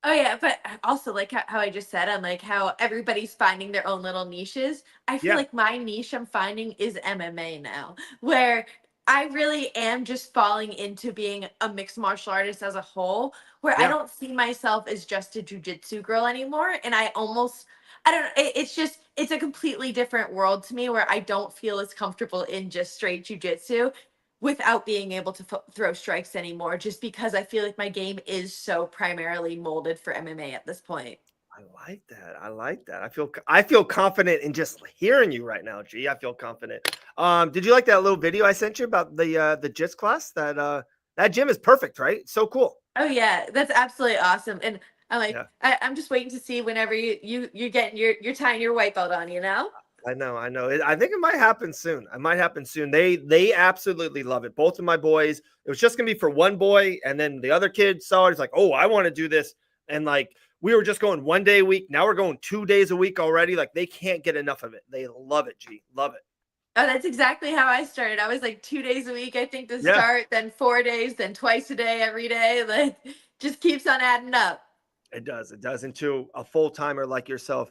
yeah, but also like how I just said, on like how everybody's finding their own little niches. I feel like my niche I'm finding is MMA now, where I really am just falling into being a mixed martial artist as a whole, where I don't see myself as just a jujitsu girl anymore. And I don't know, it's a completely different world to me, where I don't feel as comfortable in just straight jujitsu without being able to throw strikes anymore, just because I feel like my game is so primarily molded for MMA at this point. I like that. I feel confident in just hearing you right now, G. I feel confident. Did you like that little video I sent you about the jits class? That gym is perfect, right? It's so cool. Oh yeah, that's absolutely awesome. And I'm like, I'm just waiting to see whenever you're getting you're tying your white belt on, I know. I think it might happen soon. They absolutely love it. Both of my boys. It was just gonna be for one boy, and then the other kid saw it. He's like, "Oh, I want to do this." And like, we were just going 1 day a week. Now we're going 2 days a week already. Like, they can't get enough of it. They love it, G. Love it. Oh, that's exactly how I started. I was like 2 days a week, I think, to start, then 4 days, then twice a day, every day. Like, just keeps on adding up. It does into a full-timer like yourself.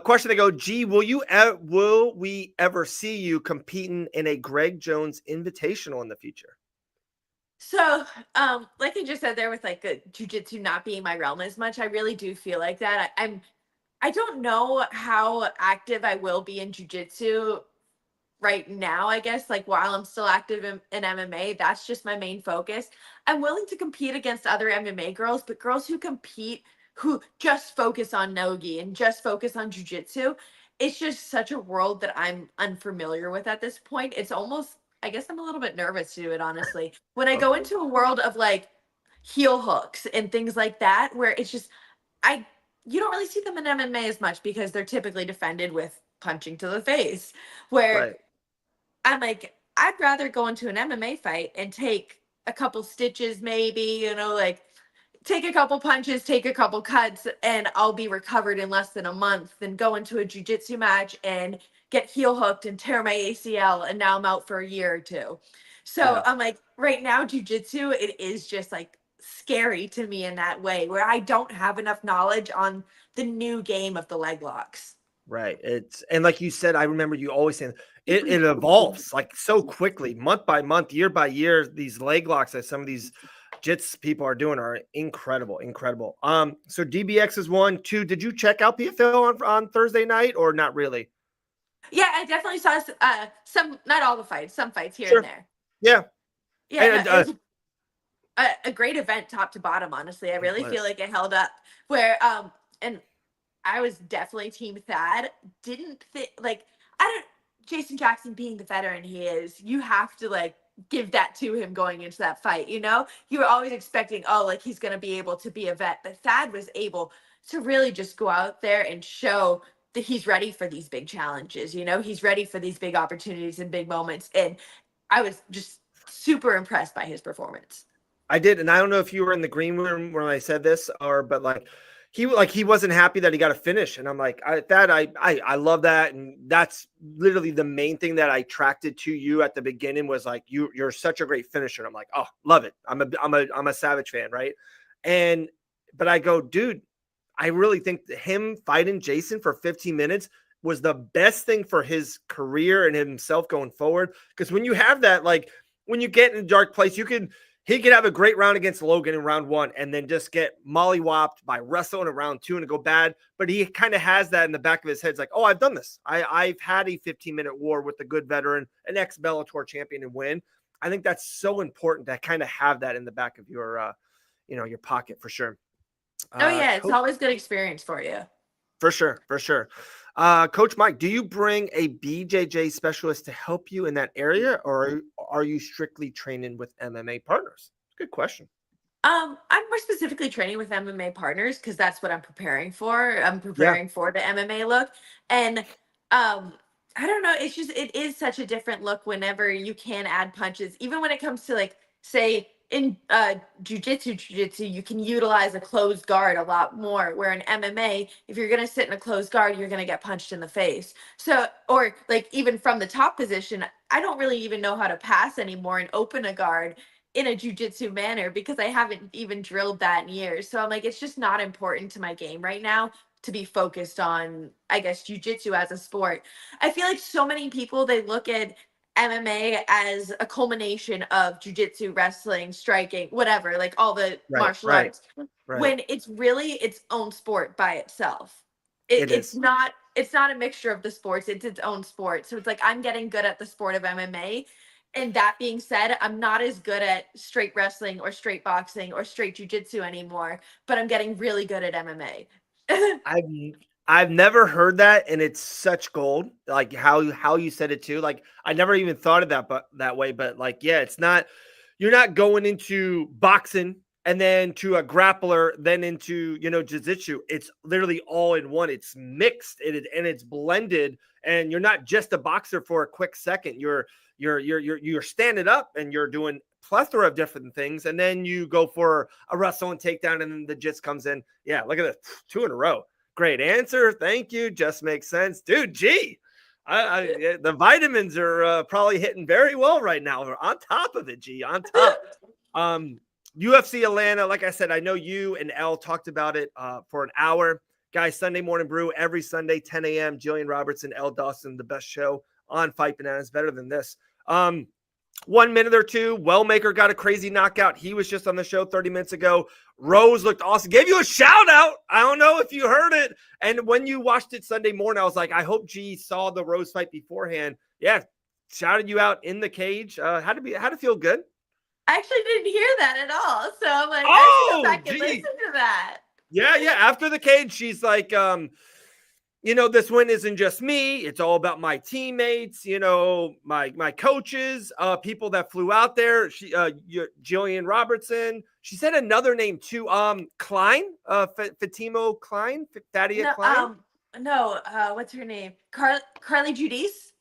Question they go, G, will we ever see you competing in a Greg Jones Invitational in the future? So, like I just said there, with like jiu-jitsu not being my realm as much, I really do feel like that. I don't know how active I will be in jiu-jitsu right now, I guess, like while I'm still active in MMA. That's just my main focus. I'm willing to compete against other MMA girls, but girls who compete, who just focus on nogi and just focus on jiu-jitsu, it's just such a world that I'm unfamiliar with at this point. It's almost, I guess I'm a little bit nervous to do it, honestly. When I go into a world of like heel hooks and things like that, where it's just, you don't really see them in MMA as much because they're typically defended with punching to the face, where I'm like, I'd rather go into an MMA fight and take a couple stitches, maybe, like take a couple punches, take a couple cuts, and I'll be recovered in less than a month, than go into a jiu-jitsu match and get heel hooked and tear my ACL, and now I'm out for a year or two. So I'm like, right now, jiu-jitsu, it is just like scary to me in that way, where I don't have enough knowledge on the new game of the leg locks. Right. And like you said, I remember you always saying it evolves like so quickly, month by month, year by year. These leg locks that some of these jits people are doing are incredible. So DBX is 1, 2. Did you check out PFL on Thursday night, or not really? Yeah, I definitely saw some, not all the fights, some fights here and there. Yeah. And, it was a great event top to bottom, honestly. I really feel like it held up, where and I was definitely team Thad. Jason Jackson being the veteran he is, you have to like give that to him going into that fight. You were always expecting, oh, like he's going to be able to be a vet, but Thad was able to really just go out there and show that he's ready for these big challenges. He's ready for these big opportunities and big moments. And I was just super impressed by his performance. I did. And I don't know if you were in the green room when I said this but he wasn't happy that he got a finish. And I'm like, I love that. And that's literally the main thing that I attracted to you at the beginning was like, you're such a great finisher. And I'm like, oh, love it. I'm a Savage fan. Right. But I go, dude, I really think that him fighting Jason for 15 minutes was the best thing for his career and himself going forward. Because when you have that, like when you get in a dark place, he could have a great round against Logan in round 1 and then just get mollywopped by wrestling in round 2 and go bad. But he kind of has that in the back of his head. It's like, oh, I've done this. I've had a 15-minute war with a good veteran, an ex-Bellator champion, and win. I think that's so important to kind of have that in the back of your pocket for sure. It's always good experience for you. For sure. Coach Mike, do you bring a BJJ specialist to help you in that area, or are you strictly training with MMA partners? Good question. I'm more specifically training with MMA partners because that's what I'm preparing for. I'm preparing for the MMA look. And I don't know, it is such a different look whenever you can add punches, even when it comes to like, say, in jiu-jitsu, you can utilize a closed guard a lot more, where in MMA, if you're going to sit in a closed guard, you're going to get punched in the face. So, or like even from the top position, I don't really even know how to pass anymore and open a guard in a jiu-jitsu manner because I haven't even drilled that in years. So I'm like, it's just not important to my game right now to be focused on, I guess, jiu-jitsu as a sport. I feel like so many people, they look at MMA as a culmination of jiu-jitsu, wrestling, striking, whatever, like all the martial arts, when it's really its own sport by itself. It's not a mixture of the sports. It's its own sport. So it's like, I'm getting good at the sport of MMA. And that being said, I'm not as good at straight wrestling or straight boxing or straight jiu-jitsu anymore, but I'm getting really good at MMA. I've never heard that, and it's such gold. Like how you said it too. Like I never even thought of that way. But like, yeah, it's not. You're not going into boxing and then to a grappler, then into jiu-jitsu. It's literally all in one. It's mixed and it's blended. And you're not just a boxer for a quick second. You're standing up and you're doing plethora of different things, and then you go for a wrestle and takedown, and then the jits comes in. Yeah, look at this, 2 in a row. Great answer. Thank you. Just makes sense. Dude, gee, the vitamins are probably hitting very well right now. We're on top of it, G, on top. UFC Atlanta, like I said, I know you and Elle talked about it for an hour. Guys, Sunday Morning Brew, every Sunday, 10 a.m. Gillian Robertson, Elle Dawson, the best show on Fight Bananas. Better than this. 1 minute or two, Wellmaker got a crazy knockout. He was just on the show 30 minutes ago. Rose looked awesome. Gave you a shout out. I don't know if you heard it. And when you watched it Sunday morning, I was like, I hope G saw the Rose fight beforehand. Yeah, shouted you out in the cage. How'd it feel good? I actually didn't hear that at all. So I'm like, I should go back and listen to that. Yeah. After the cage, she's like, this win isn't just me. It's all about my teammates, my coaches, people that flew out there. Gillian Robertson. She said another name too. Klein, Fatimo Klein, Thadia Klein. What's her name? Carly Judice.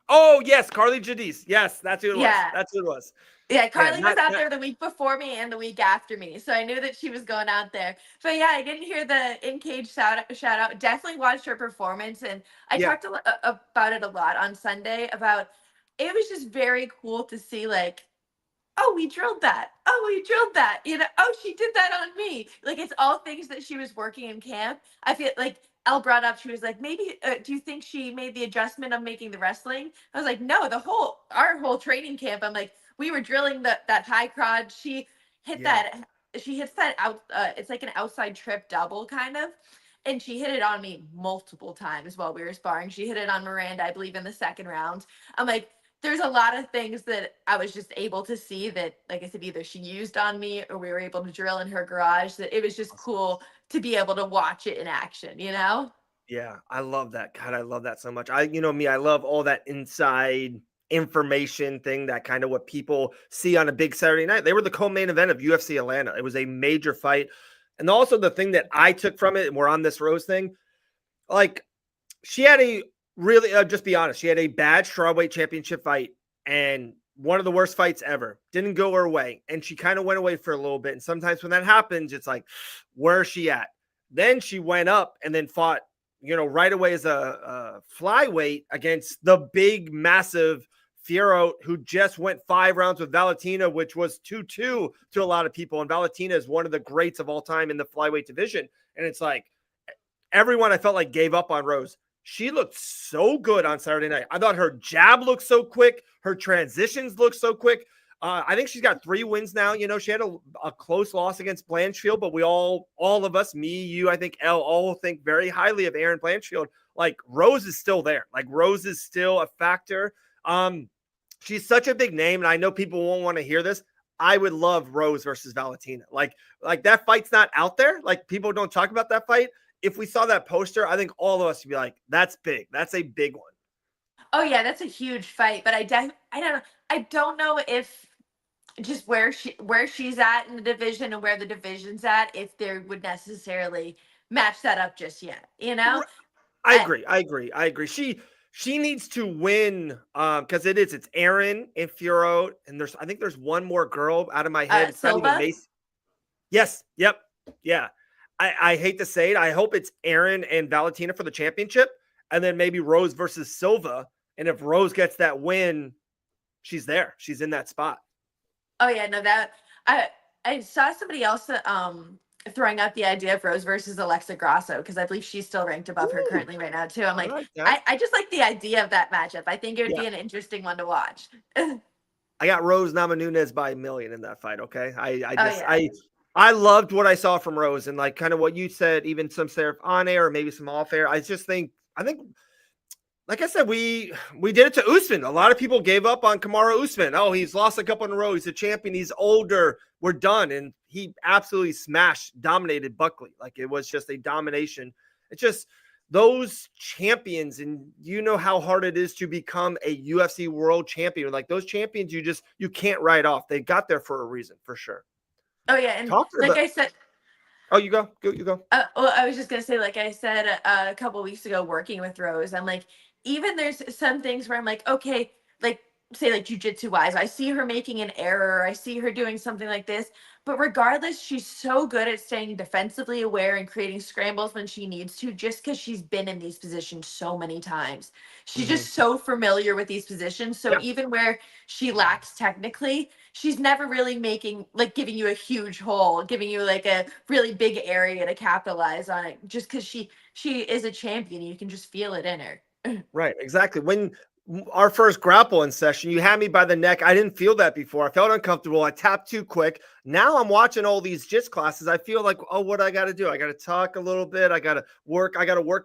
Oh yes, Carly Judice. Yes, that's who it was. That's who it was. Yeah, Carly was out there the week before me and the week after me, so I knew that she was going out there. But yeah, I didn't hear the in-cage shout out. Definitely watched her performance, and I talked about it a lot on Sunday. About it was just very cool to see, like, oh, we drilled that. Oh, we drilled that. Oh, she did that on me. Like, it's all things that she was working in camp. I feel like Elle brought up, she was like, maybe, do you think she made the adjustment of making the wrestling? I was like, no, our whole training camp, I'm like, we were drilling that high crotch. She hits that out. It's like an outside trip double kind of. And she hit it on me multiple times while we were sparring. She hit it on Miranda, I believe, in the second round. I'm like, there's a lot of things that I was just able to see that, like I said, either she used on me or we were able to drill in her garage, that it was just cool to be able to watch it in action, Yeah, I love that. God, I love that so much. I love all that inside information thing, that kind of what people see on a big Saturday night. They were the co-main event of UFC Atlanta. It was a major fight. And also the thing that I took from it, and we're on this Rose thing, like she had a really, just be honest, she had a bad strawweight championship fight and one of the worst fights ever. Didn't go her way. And she kind of went away for a little bit. And sometimes when that happens, it's like, where is she at? Then she went up and then fought, right away as a flyweight against the big, massive Fierro, who just went 5 rounds with Valentina, which was 2-2 to a lot of people. And Valentina is one of the greats of all time in the flyweight division. And it's like everyone I felt like gave up on Rose. She looked so good on Saturday night. I thought her jab looked so quick. Her transitions looked so quick. I think she's got 3 wins now. She had a close loss against Blanchfield, but we all of us, me, you, I think Elle, all think very highly of Erin Blanchfield. Like Rose is still there. Like Rose is still a factor. She's such a big name, and I know people won't want to hear this. I would love Rose versus Valentina. Like that fight's not out there. Like people don't talk about that fight. If we saw that poster, I think all of us would be like, that's big. That's a big one. Oh yeah, that's a huge fight. But I don't know if just where she's at in the division and where the division's at, if they would necessarily match that up just yet. I agree. She needs to win because it's Erin and Fierro, and I think there's one more girl out of my head. It's Silva? not even Mace. Yes. Yep. Yeah. I hate to say it. I hope it's Erin and Valentina for the championship, and then maybe Rose versus Silva. And if Rose gets that win, she's there. She's in that spot. Oh yeah, no, that I saw somebody else throwing out the idea of Rose versus Alexa Grasso, because I believe she's still ranked above her currently right now too. I'm like, I just like the idea of that matchup. I think it would be an interesting one to watch. I got Rose Namajunas by 1,000,000 in that fight. Okay, I loved what I saw from Rose, and like kind of what you said, even some stuff on air or maybe some off air. I think, like I said, we did it to Usman. A lot of people gave up on Kamaru Usman. Oh, he's lost a couple in a row. He's a champion. He's older. We're done. And he absolutely dominated Buckley. Like it was just a domination. It's just those champions, and how hard it is to become a UFC world champion. Like those champions, you can't write off. They got there for a reason, for sure. Oh yeah, and I said. Oh, you go. You go. Well, I was just gonna say, like I said a couple weeks ago, working with Rose, I'm like, even there's some things where I'm like, okay, like say like jujitsu wise, I see her making an error, I see her doing something like this, but regardless, she's so good at staying defensively aware and creating scrambles when she needs to, just because she's been in these positions so many times. She's just so familiar with these positions. So even where she lacks technically, she's never really giving you a huge hole, giving you like a really big area to capitalize on it, just because she is a champion. You can just feel it in her. Right, exactly. When our first grappling session, you had me by the neck. I didn't feel that before. I felt uncomfortable. I tapped too quick. Now I'm watching all these JITS classes. I feel like, oh, what I got to do? I got to talk a little bit. I got to work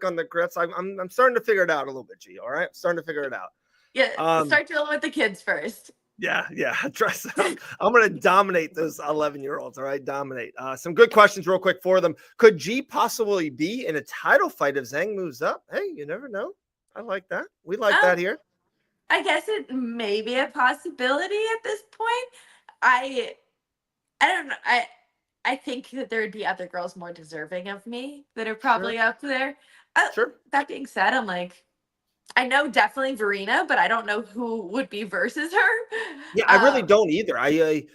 on the grips. I'm starting to figure it out a little bit, G. All right, I'm starting to figure it out. Yeah, start dealing with the kids first. Yeah. Trust. I'm going to dominate those 11-year-olds. All right, dominate. Some good questions, real quick for them. Could G possibly be in a title fight if Zhang moves up? Hey, you never know. I like that. We like that here. I guess it may be a possibility at this point. I don't know. I think that there would be other girls more deserving of me that are probably up there. Sure. That being said, I'm like, I know definitely Verena, but I don't know who would be versus her. Yeah, I really don't either. I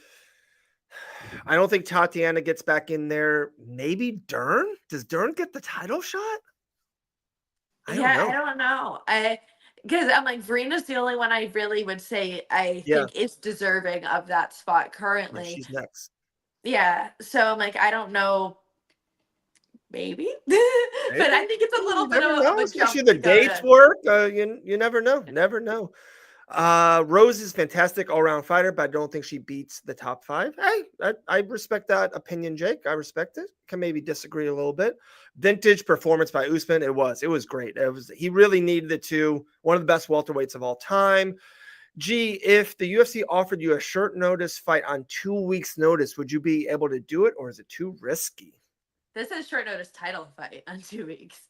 don't think Tatiana gets back in there. Maybe Dern? Does Dern get the title shot? I don't know. Because I'm like, Verena's the only one I really would say I think is deserving of that spot currently. Yeah, she's next. Yeah. So I'm like, I don't know. Maybe. But I think it's a little bit of a especially the dates work. You never know. Never know. Rose is fantastic all-around fighter, but I don't think she beats the top 5. Hey, I respect that opinion, Jake. I respect it. Can maybe disagree a little bit. Vintage performance by Usman. It was great. He really needed it too. One of the best welterweights of all time. G, if the UFC offered you a short notice fight on 2 weeks notice, would you be able to do it, or is it too risky? This is short notice title fight on 2 weeks.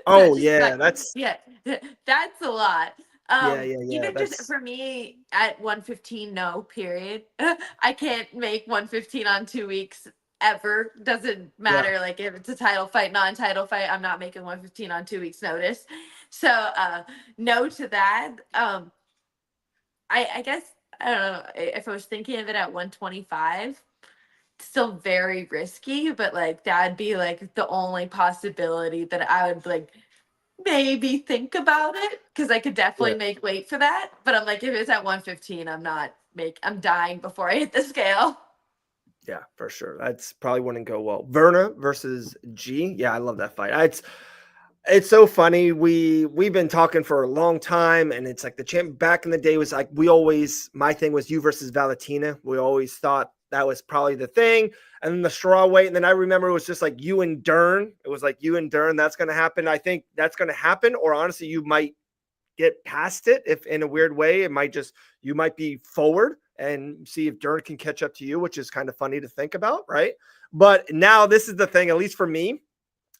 Oh, that's that's a lot. Even just for me at 115, no, period. I can't make 115 on 2 weeks ever. Doesn't matter. Yeah. Like if it's a title fight, non-title fight, I'm not making 115 on 2 weeks notice. So no to that. I guess I don't know if I was thinking of it at 125. Still very risky, but like that'd be like the only possibility that I would like maybe think about it, because I could definitely make weight for that. But I'm like, if it's at 115, I'm dying before I hit the scale. Yeah, for sure. That's probably wouldn't go well. Verna versus G. Yeah, I love that fight. It's so funny. We've been talking for a long time, and it's like the champ back in the day was like my thing was you versus Valentina. We always thought that was probably the thing. And then the straw weight, and then I remember it was just like you and Dern. It was like you and Dern. That's going to happen. I think that's going to happen. Or honestly, you might get past it if in a weird way. You might be forward and see if Dern can catch up to you, which is kind of funny to think about, right? But now this is the thing, at least for me.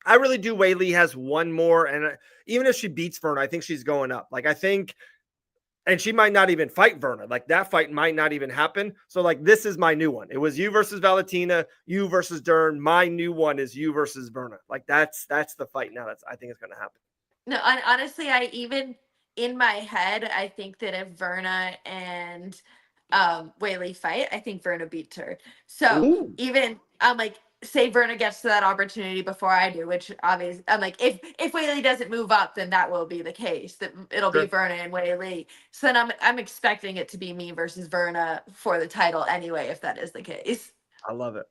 I really do. Weili has one more, and even if she beats Verna, I think she's going up. Like I think, and she might not even fight Verna. Like that fight might not even happen. So like this is my new one. It was you versus Valentina, you versus Dern. My new one is you versus Verna. Like that's the fight now. I think it's going to happen. No, honestly, I even in my head, I think that if Verna and Weili fight, I think Verna beats her. So even I'm like, say Verna gets to that opportunity before I do, which obviously I'm like, if Weili doesn't move up, then that will be the case. That it'll be Verna and Weili. So then I'm expecting it to be me versus Verna for the title anyway, if that is the case. I love it.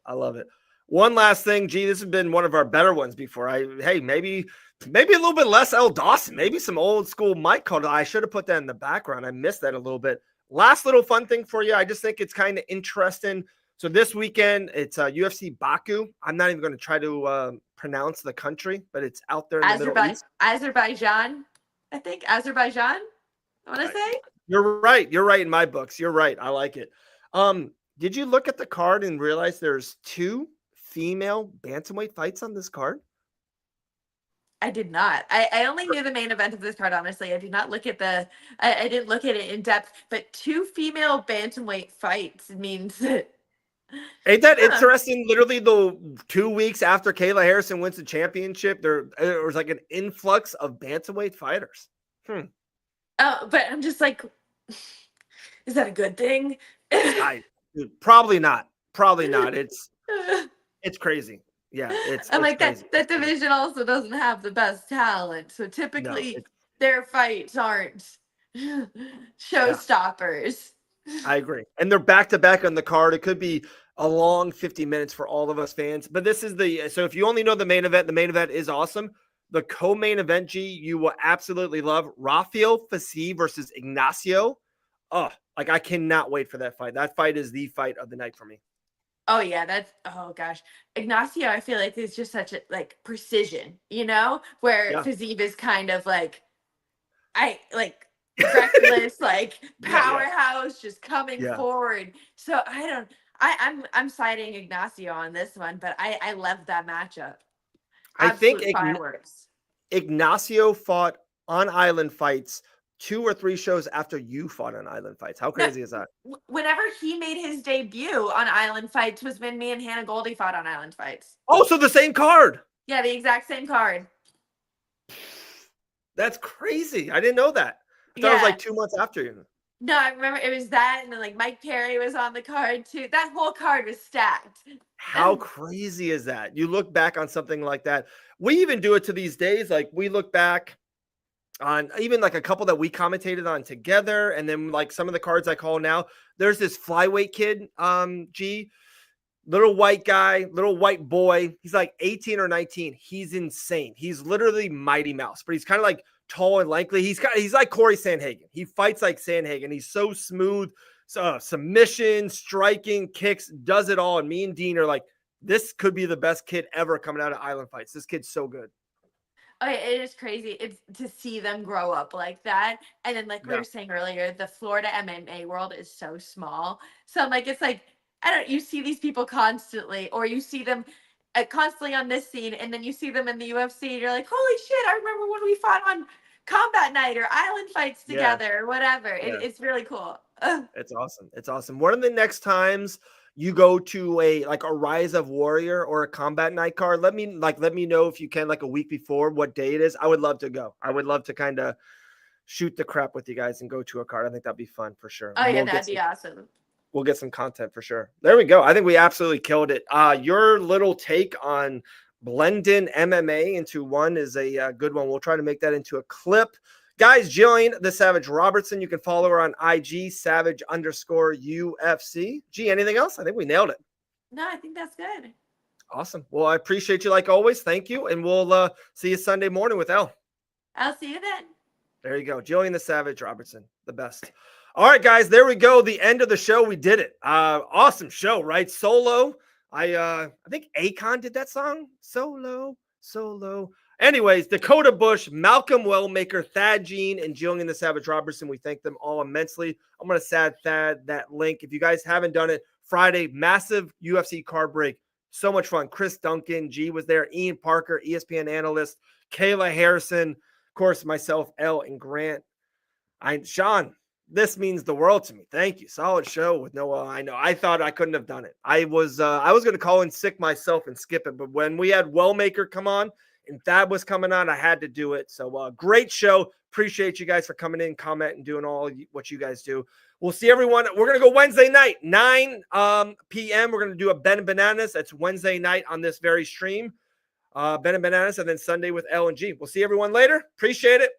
One last thing, G, this has been one of our better ones before. Maybe a little bit less El Dawson, maybe some old school Mike called. I should have put that in the background. I missed that a little bit. Last little fun thing for you. I just think it's kind of interesting. So this weekend, it's UFC Baku. I'm not even going to try to pronounce the country, but it's out there in the Middle East. Azerbaijan, I think. Azerbaijan, I want to say. You're right. You're right in my books. You're right. I like it. Did you look at the card and realize there's 2 female bantamweight fights on this card? I did not. I only knew the main event of this card, honestly. I did not look at I didn't look at it in depth, but 2 female bantamweight fights means Ain't that interesting? Literally the 2 weeks after Kayla Harrison wins the championship, there was like an influx of bantamweight fighters. Oh, but I'm just like, is that a good thing? Probably not. It's crazy. Yeah, I'm like crazy. that division also doesn't have the best talent, so typically their fights aren't showstoppers. I agree, and they're back to back on the card. It could be a long 50 minutes for all of us fans, but this is so if you only know the main event is awesome. The co-main event, G, you will absolutely love. Rafael Fiziev versus Ignacio. Oh, like I cannot wait for that fight. That fight is the fight of the night for me. Oh yeah, oh gosh. Ignacio, I feel like is just such a like precision, where Fiziev is kind of like reckless, like powerhouse, just coming forward. So I'm siding Ignacio on this one, but I love that matchup. I think Ignacio fought on Island Fights 2 or 3 shows after you fought on Island Fights. How crazy is that? Whenever he made his debut on Island Fights was when me and Hannah Goldie fought on Island Fights. Oh, so the same card. Yeah, the exact same card. That's crazy. I didn't know that. I thought it was like 2 months after you. No, I remember it was that, and then like Mike Perry was on the card too. That whole card was stacked. How crazy is that? You look back on something like that. We even do it to these days. Like we look back on even like a couple that we commentated on together, and then like some of the cards I call now. There's this flyweight kid, G, little white guy, little white boy. He's like 18 or 19. He's insane. He's literally Mighty Mouse, but he's kind of like tall and lanky. He's like Corey Sandhagen. He fights like Sandhagen. He's so smooth. So submission, striking, kicks, does it all. And me and Dean are like, this could be the best kid ever coming out of Island Fights. This kid's so good. Oh, it is crazy. It's to see them grow up like that. And then like we were saying earlier, the Florida MMA world is so small. So I'm like, it's like, you see these people constantly, or you see them constantly on this scene, and then you see them in the UFC, and you're like, holy shit, I remember when we fought on combat night or island fights together or whatever. It's really cool. It's awesome. It's awesome. One of the next times you go to a Rise of Warrior or a combat night card, let me know if you can, like a week before, what day it is. I would love to go. I would love to kind of shoot the crap with you guys and go to a card. I think that'd be fun for sure. Oh, yeah, that'd be awesome. We'll get some content for sure. There we go. I think we absolutely killed it. Your little take on blending MMA into one is a good one. We'll try to make that into a clip. Guys, Gillian the Savage Robertson, you can follow her on IG, Savage_UFC. Gee, anything else? I think we nailed it. No, I think that's good. Awesome. Well, I appreciate you like always. Thank you. And we'll see you Sunday morning with Elle. I'll see you then. There you go. Gillian the Savage Robertson, the best. All right, guys, there we go. The end of the show. We did it. Awesome show, right? Solo. I think Akon did that song. Solo. Anyways, Dakota Bush, Malcolm Wellmaker, Thad Jean, and Gillian the Savage Robertson. We thank them all immensely. I'm going to sad Thad that link. If you guys haven't done it, Friday, massive UFC card break. So much fun. Chris Duncan, G was there. Ian Parker, ESPN analyst. Kayla Harrison. Of course, myself, Elle, and Grant. Sean, this means the world to me. Thank you. Solid show with Noah. I know. I thought I couldn't have done it. I was going to call in sick myself and skip it, but when we had Wellmaker come on and Thad was coming on, I had to do it. So great show. Appreciate you guys for coming in, comment, and doing all what you guys do. We'll see everyone. We're going to go Wednesday night, 9 p.m. We're going to do a Ben and Bananas. That's Wednesday night on this very stream. Ben and Bananas, and then Sunday with L and G. We'll see everyone later. Appreciate it.